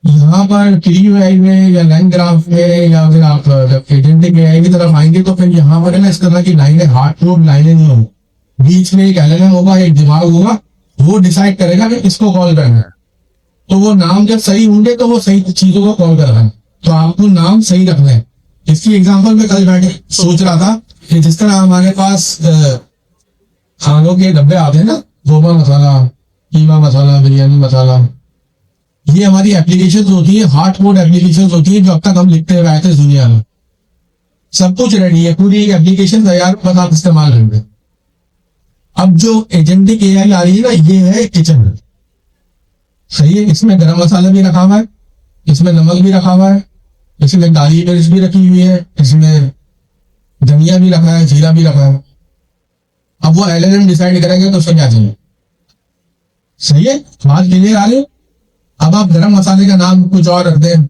यहाँ पर क्यूआई में या लाइन ग्राफ में या फिर आप जब एजेंटिक एआई की तरफ आएंगे तो फिर यहाँ पर है ना इस तरह की लाइनें, हार्ड कोड लाइनें नहीं होंगी। बीच में एक एलएलएम होगा, एक दिमाग होगा, वो डिसाइड करेगा कि किसको कॉल करना है। तो वो नाम जब सही होंगे तो वो सही चीजों को कॉल कर रहा है, तो आपको नाम सही रखना है। इसकी एग्जांपल में कल बैठे सोच रहा था कि जिस तरह हमारे पास खानों के डब्बे आते हैं ना, गोबा मसाला, कीमा मसाला, बिरयानी मसाला, ये हमारी एप्लीकेशन होती है, हार्ड कोड एप्लीकेशन होती है जो अब तक हम लिखते हुए आए थे दुनिया में। सब कुछ रेडी है, पूरी एक एप्लीकेशन तैयार, बस आप इस्तेमाल करेंगे। अब जो एजेंटिक एआई आ रही है ना, ये है किचन। सही है, इसमें गरम मसाला भी रखा हुआ है, इसमें नमक भी रखा हुआ है, इसमें काली मिर्च भी रखी हुई है, इसमें धनिया भी रखा है, जीरा भी रखा है। अब वो एलएलएम डिसाइड करेंगे तो उसको क्या चाहिए। सही है, बात क्लियर आ रही। अब आप गरम मसाले का नाम कुछ और रख दें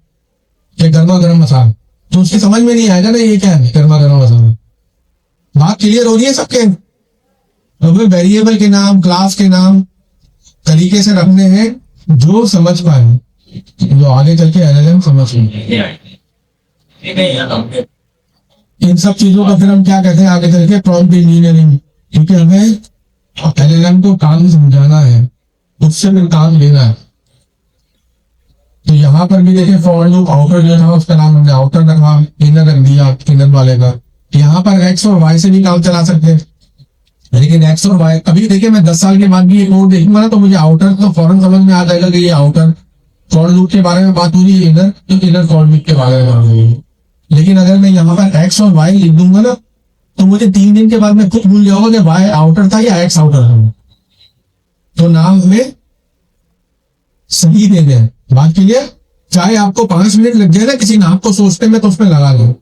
कि गर्मा गर्म मसाला, तो उसकी समझ में नहीं आएगा ना ये क्या है गर्मा गर्म मसाला। बात क्लियर हो रही है सबके। तो वेरिएबल के नाम, क्लास के नाम तरीके से रखने हैं जो समझ पाए, जो आगे चल के एलएलएम समझ पाए। इन सब चीजों का फिर हम क्या कहते हैं आगे चल के प्रॉम्प्ट इंजीनियरिंग, क्योंकि हमें एलएलएम को काम समझाना है, उससे फिर काम लेना है। तो यहाँ पर भी देखिए फॉर लूप आउटर जो था उसका नाम हमने आउटर रखा, इनर रख दिया इनर वाले का। यहाँ पर एक्स और वाई से भी काम चला सकते हैं, लेकिन एक्स और वाई अभी देखिए मैं 10 साल के बाद भी ये कोड देखूंगा ना तो मुझे आउटर तो फौरन समझ में आ जाएगा कि ये आउटर फॉर लूप के बारे में बात हो रही है, इनर तो इनर फॉर लूप के बारे में बात हो रही है। लेकिन अगर मैं यहाँ पर एक्स और वाई लिख दूंगा ना तो मुझे 3 दिन के बाद मैं खुद भूल जाऊंगा कि वाई आउटर था या एक्स आउटर था। तो नाम हमें सही दे दें। बात क्लियर। चाहे आपको 5 मिनट लग जाए ना किसी नाम को सोचने में तो उसमें लगा लो।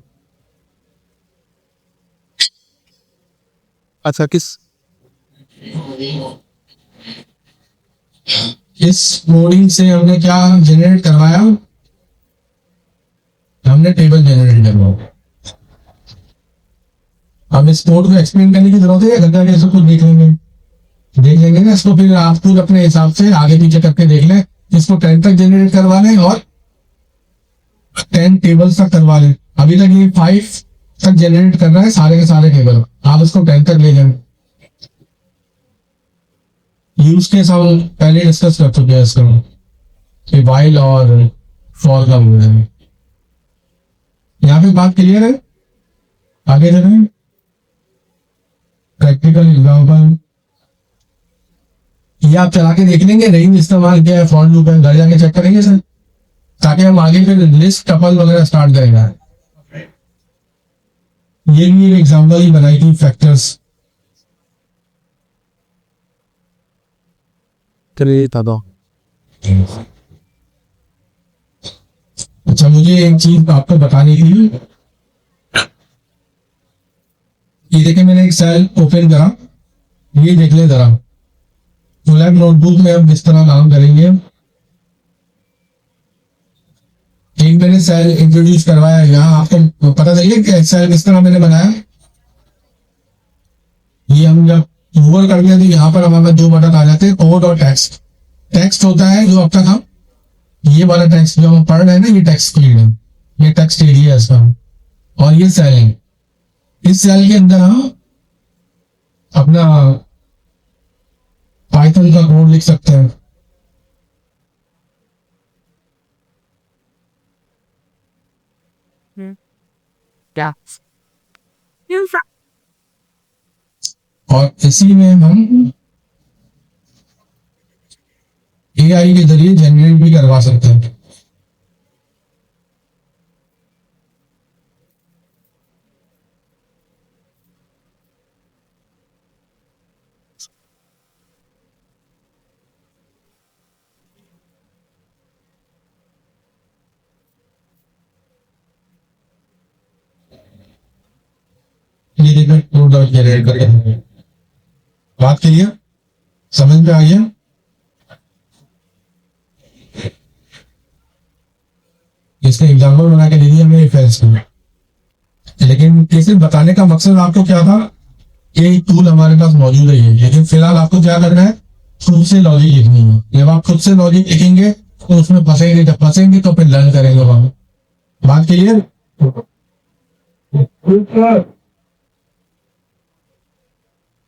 अच्छा किस इस कोडिंग से हमने क्या जनरेट करवाया, हमने टेबल जनरेट करवाया। अब इस कोड को एक्सप्लेन करने की जरूरत है, अगर कैसे कुछ देख लेंगे ना इसको, फिर आप खुद अपने हिसाब से आगे पीछे करके देख लें। इसको 10 तक जनरेट करवा लें और 10 टेबल्स तक करवा लें। अभी तक ये 5 तक जनरेट कर रहा है सारे के सारे टेबल, आप इसको 10 तक ले जाएं। यूज केस हम पहले डिस्कस कर चुके हैं इसका कि वाइल और फॉर का यूज है। यहाँ पे बात क्लियर है। आगे चलें। प्रैक्टिकल एग्जाम्पल ये आप चला के देख लेंगे, रेंज इस्तेमाल किया है, फॉर लूप है, घर जाके चेक करेंगे सर, ताकि हम आगे फिर लिस्ट टपल वगैरह स्टार्ट करेंगे। ये भी एक एग्जाम्पल ही बनाई थी फैक्टर्स। क्रिएटado अच्छा मुझे एक चीज आपको बतानी थी। ये देखिए मैंने एक सेल ओपन करा, ये देख ले जरा। कोलैब नोटबुक में हम इस तरह काम करेंगे। एक मैंने सेल इंट्रोड्यूस करवाया, यहाँ आपको पता चलिए कि सेल किस तरह मैंने बनाया। ये हम जब ओवर करते हैं तो यहाँ पर हमें 2 बटन आ जाते हैं, कोड और टेक्स्ट। टेक्स्ट होता है जो अब तक हम ये वाला टेक्स्ट जो हम पढ़ रहे हैं ना, ये टेक्स्ट फील्ड है, ये टेक्स्ट एरिया है इसका, और ये सेल है। इस सेल के अंदर हम अपना पाइथन का कोड लिख सकते हैं। क्या और इसी में हम एआई के जरिए जनरेट भी करवा सकते हैं। ये देखो कोड जनरेट करके बात क्लियर समझ में आ गया। इसने एग्जाम्पल बना के दे दिया हमने इफ-एल्स को, लेकिन कैसे बताने का मकसद आपको क्या था, ये टूल हमारे पास मौजूद है। लेकिन फिलहाल आपको क्या करना है, खुद से लॉजिक लिखनी है। जब आप खुद से लॉजिक लिखेंगे तो उसमें फंसेंगे, जब फंसेंगे तो फिर लर्न करेंगे वहां। बात क्लियर।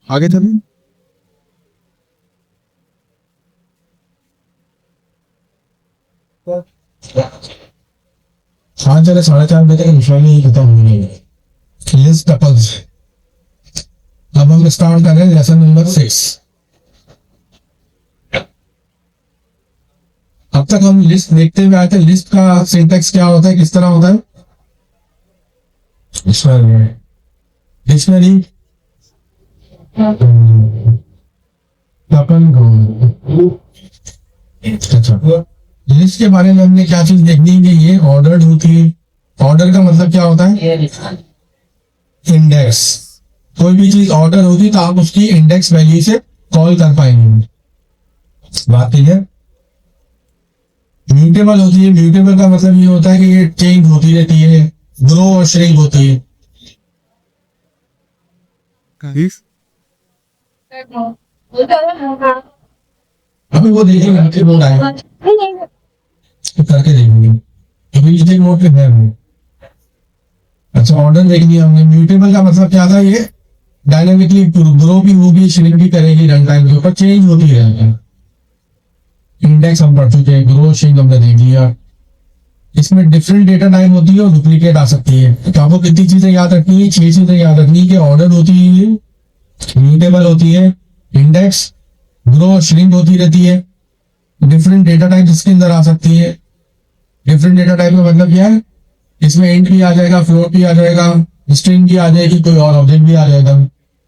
आगे चलें। हाँ चले 4:30 बजे तक इंशाल्लाह ये खत्म हो जाएगा लिस्ट टपल्स। अब हम स्टार्ट कर रहे हैं लेसन नंबर 6। अब तक हम लिस्ट देखते हुए आए थे। लिस्ट का सिंटैक्स क्या होता है, किस तरह होता है। डिक्शनरी अच्छा, लिस्ट के बारे में हमने क्या चीज देखनी है कि ये ऑर्डर्ड होती है। ऑर्डर का मतलब क्या होता है, इंडेक्स। कोई भी चीज ऑर्डर होगी तो आप उसकी इंडेक्स वैल्यू से कॉल कर पाएंगे। बात क्लियर? म्यूटेबल होती है, म्यूटेबल का मतलब ये होता है कि ये चेंज होती रहती है, ग्रो और श्रिंक होती है। गाइस अभी वो देखेंगे, आपके मोड आएगा तो करके देखेंगे। अभी इस मोड पे है वो। अच्छा, ऑर्डर देख लिया हमने। म्यूटेबल का मतलब क्या था? ये डायनेमिकली ग्रो भी होगी, श्रिंक भी करेगी, रन टाइम के ऊपर चेंज होती रहेगी। इंडेक्स हम पढ़ चुके हैं, ग्रो श्रिंक हमने देख लिया। इसमें डिफरेंट डेटा टाइप होती है और डुप्लीकेट आ सकती है। तो आपको कितनी चीजें याद रखनी है? 6 चीजें याद रखनी है कि ऑर्डर होती है, म्यूटेबल होती है, इंडेक्स, ग्रो श्रिंक होती रहती है, डिफरेंट डेटा टाइप इसके अंदर आ सकती है। डिफरेंट डेटा टाइप का मतलब क्या है? इसमें इंट भी आ जाएगा, फ्लोट भी आ जाएगा, स्ट्रिंग भी आ जाएगी, कोई और ऑब्जेक्ट भी आ जाएगा।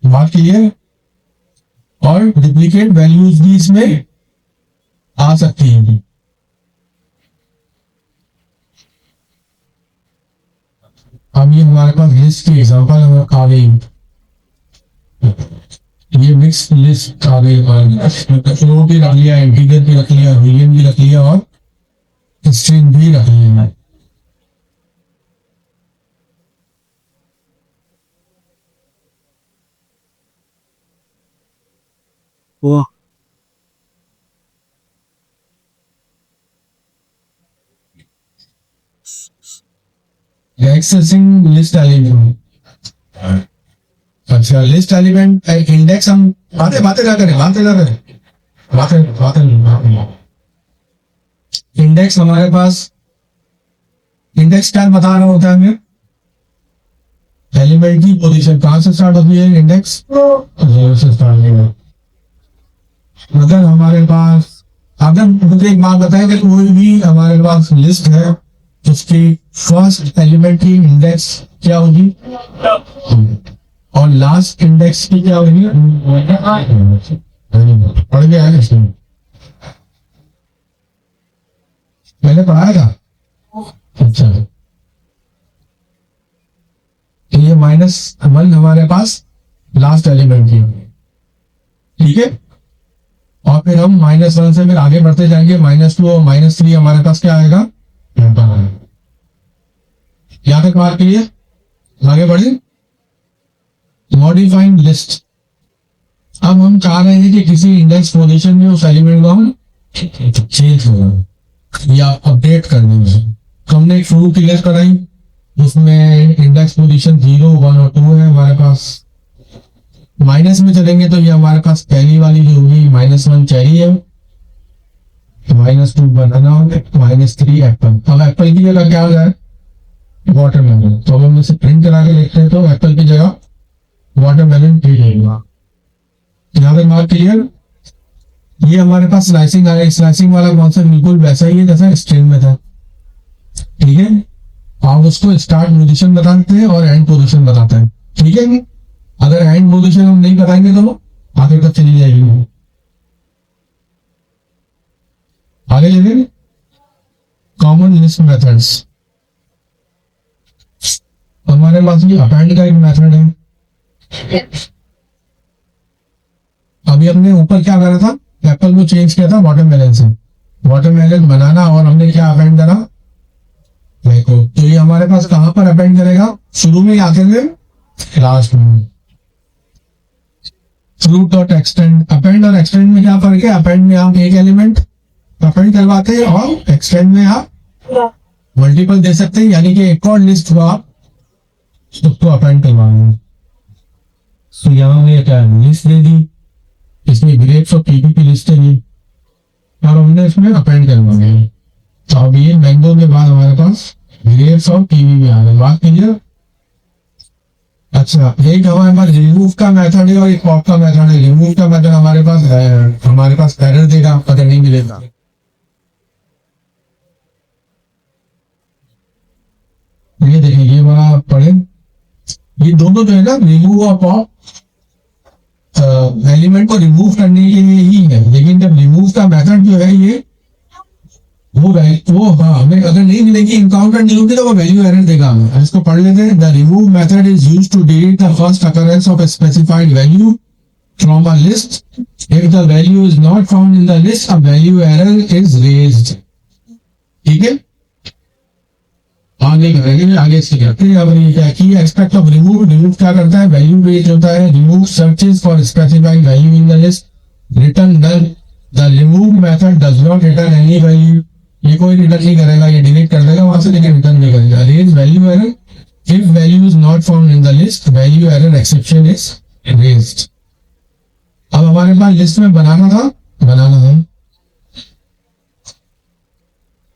बात क्लियर? और डुप्लीकेट वैल्यूज भी इसमें आ सकती है। अब ये हमारे पास लिस्ट की एग्जांपल आ गई, ये मिक्स लिस्ट आ गई हमारे। फ्लोट भी रख लिया, इंटीजर भी रख लिया, बूलियन भी रख लिया और स्ट्रिंग भी रख लिया। वाह एक्सेसिंग लिस्ट एलिमेंट। अच्छा, लिस्ट एलिमेंट इंडेक्स हम बातें बातें क्या करें, बातें इंडेक्स हमारे पास, इंडेक्स क्या बता रहा होता है हमें? एलिमेंट की पोजीशन कहां से स्टार्ट होती है? इंडेक्स 0 से स्टार्ट होती है। अगर हमारे पास, अगर मुझे एक बात बताएं कि कोई भी हमारे पास लिस्ट है, उसकी फर्स्ट एलिमेंट की इंडेक्स क्या होगी और लास्ट इंडेक्स की क्या होगी? पढ़ गया है इसमें, मैंने पढ़ाया था। अच्छा, तो ये -1 हमारे पास लास्ट एलिमेंट की, ठीक है। और फिर हम -1 से फिर आगे बढ़ते जाएंगे, -2 और -3 हमारे पास क्या आएगा? यहाँ तक बात क्लियर? आगे बढ़े। Modifying list. अब हम चाह रहे हैं कि किसी इंडेक्स पोजीशन में उस एलिमेंट को हम चेंज करें या अपडेट कर दें। तो हमने एक फ्लो क्लियर कराई, उसमें इंडेक्स पोजीशन 0, 1 और 2 है हमारे पास। माइनस में चलेंगे तो ये हमारे पास पहली वाली जो होगी -1 चेरी है, -2 बनाना होगा, -3 एप्पल। अब एप्पल की जगह क्या हो जाए? वाटरमेलन। तो अब हम इसे प्रिंट करा के लिखते हैं तो एप्पल की जगह वाटरमेलन ठीक रहेगा। यहाँ पे बात क्लियर? ये हमारे पास स्लाइसिंग आ गई। स्लाइसिंग वाला कॉन्सेप्ट बिल्कुल वैसा ही है जैसा स्ट्रिंग में था, ठीक है। आप उसको स्टार्ट पोजीशन बताते हैं और एंड पोजीशन बताते हैं, ठीक है। अगर एंड पोजीशन हम नहीं बताएंगे तो आगे तक चली जाएगी। आगे चलिए, कॉमन लिस्ट मेथड्स। हमारे पास ये अपेंड का एक मेथड है। अभी हमने ऊपर क्या करा था? एप्पल को चेंज किया था वाटरमेलन से। वाटरमेलन बनाना और हमने क्या अपेंड करा? देखो, तो ये हमारे पास कहां पर अपेंड करेगा? शुरू में आते हुए लास्ट में। Fruit dot extend. अपेंड और एक्सटेंड में क्या फर्क है? अपेंड में आप एक एलिमेंट अपेंड करवाते हैं और एक्सटेंड में आप मल्टीपल दे सकते हैं, यानी कि एक और लिस्ट को आप उसको अपेंड करवाएंगे। तो यहाँ हमने क्या लिस्ट दे दी, इसमें ग्रेप्स और कीवी की लिस्ट है ये, और हमने इसमें अपेंड करवाना है। तो अब ये मैंगो के बाद हमारे पास ग्रेप्स और कीवी भी आ गए। बात क्लियर? अच्छा, एक हमारे पास रिमूव का मेथड है और एक पॉप का मेथड है। रिमूव का मेथड हमारे पास एरर देगा, पता नहीं मिलेगा। ये देखिए, ये वाला पढ़े, ये दोनों जो है ना, रिमूव और पॉप, एलिमेंट को रिमूव करने के लिए ही है। लेकिन जब रिमूव का मेथड जो है ये वो हाँ हमें अगर नहीं मिलेगी, इनकाउंटर नहीं होगी तो वो वैल्यू एरर देगा हमें। इसको पढ़ लेते हैं। The remove method is used to delete the first occurrence of a specified value from a list. If the value is not found in the list, a value error is raised. ठीक है, आगे करेंगे, आगे से करते हैं। अब ये क्या की एस्पेक्ट ऑफ रिमूव। रिमूव क्या करता है? वैल्यू बेस्ड होता है। Remove searches for specified value in the list. Return null. The remove method does not return any value. ये कोई रिटर्न नहीं करेगा, ये डिलीट कर देगा वहां से, लेकिन रिटर्न नहीं करेगा। Raise value error. If value is not found in the list, value error exception is raised. अब हमारे पास लिस्ट में बनाना था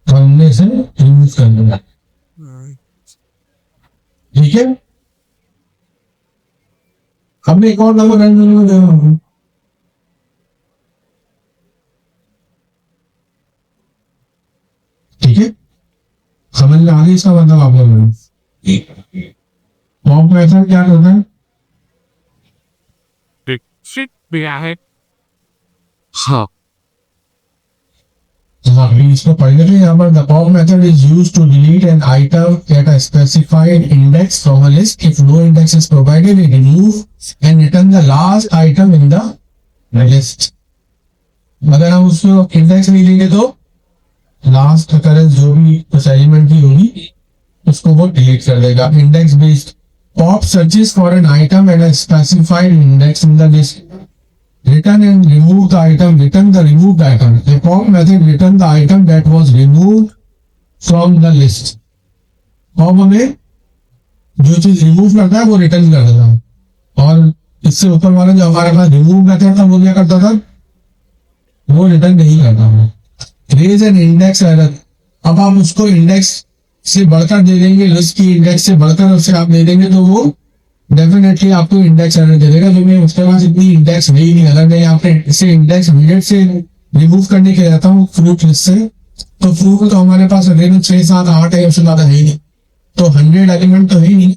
तो हमने इसे रिमूव कर दिया। ठीक है, हमने एक और नंबर रन करना। ठीक है, समझ में आ गई इसका मतलब आप लोगों को? पॉप मेथड क्या करता है? शिट भी है। हाँ अभी इसको पढ़ लेते हैं। यहाँ पर the pop method is used to delete an item at a specified index from a list. If no index is provided, it remove and return the last item in the list. अगर हम उसको index नहीं देंगे तो last occurrence जो भी उस element की होगी उसको वो डिलीट कर देगा। Index based pop searches for an item at a specified index in the list. Return and remove the item. Return the removed item. The pop method return the item that was removed from the list. Pop हमें जो चीज remove करता है वो return कर देता है। और इससे ऊपर वाला जो हमारे पास रिमूव मेथड था वो क्या करता था? वो रिटर्न नहीं करता है। Raise an index error. अब आप उसको इंडेक्स से बढ़कर दे देंगे, लिस्ट की इंडेक्स से बढ़कर उससे आप दे देंगे तो वो डेफिनेटली आपको इंडेक्स एरर दे देगा, क्योंकि उसके पास इतनी इंडेक्स नहीं। अगर मैं यहाँ पे इसे इंडेक्स मिनट से रिमूव करने के जाता हूँ फ्रूट लिस्ट से, तो फ्रूट तो हमारे पास अरे 6 7 8 है, उससे ज्यादा है ही नहीं, तो 100 एलिमेंट तो है ही नहीं।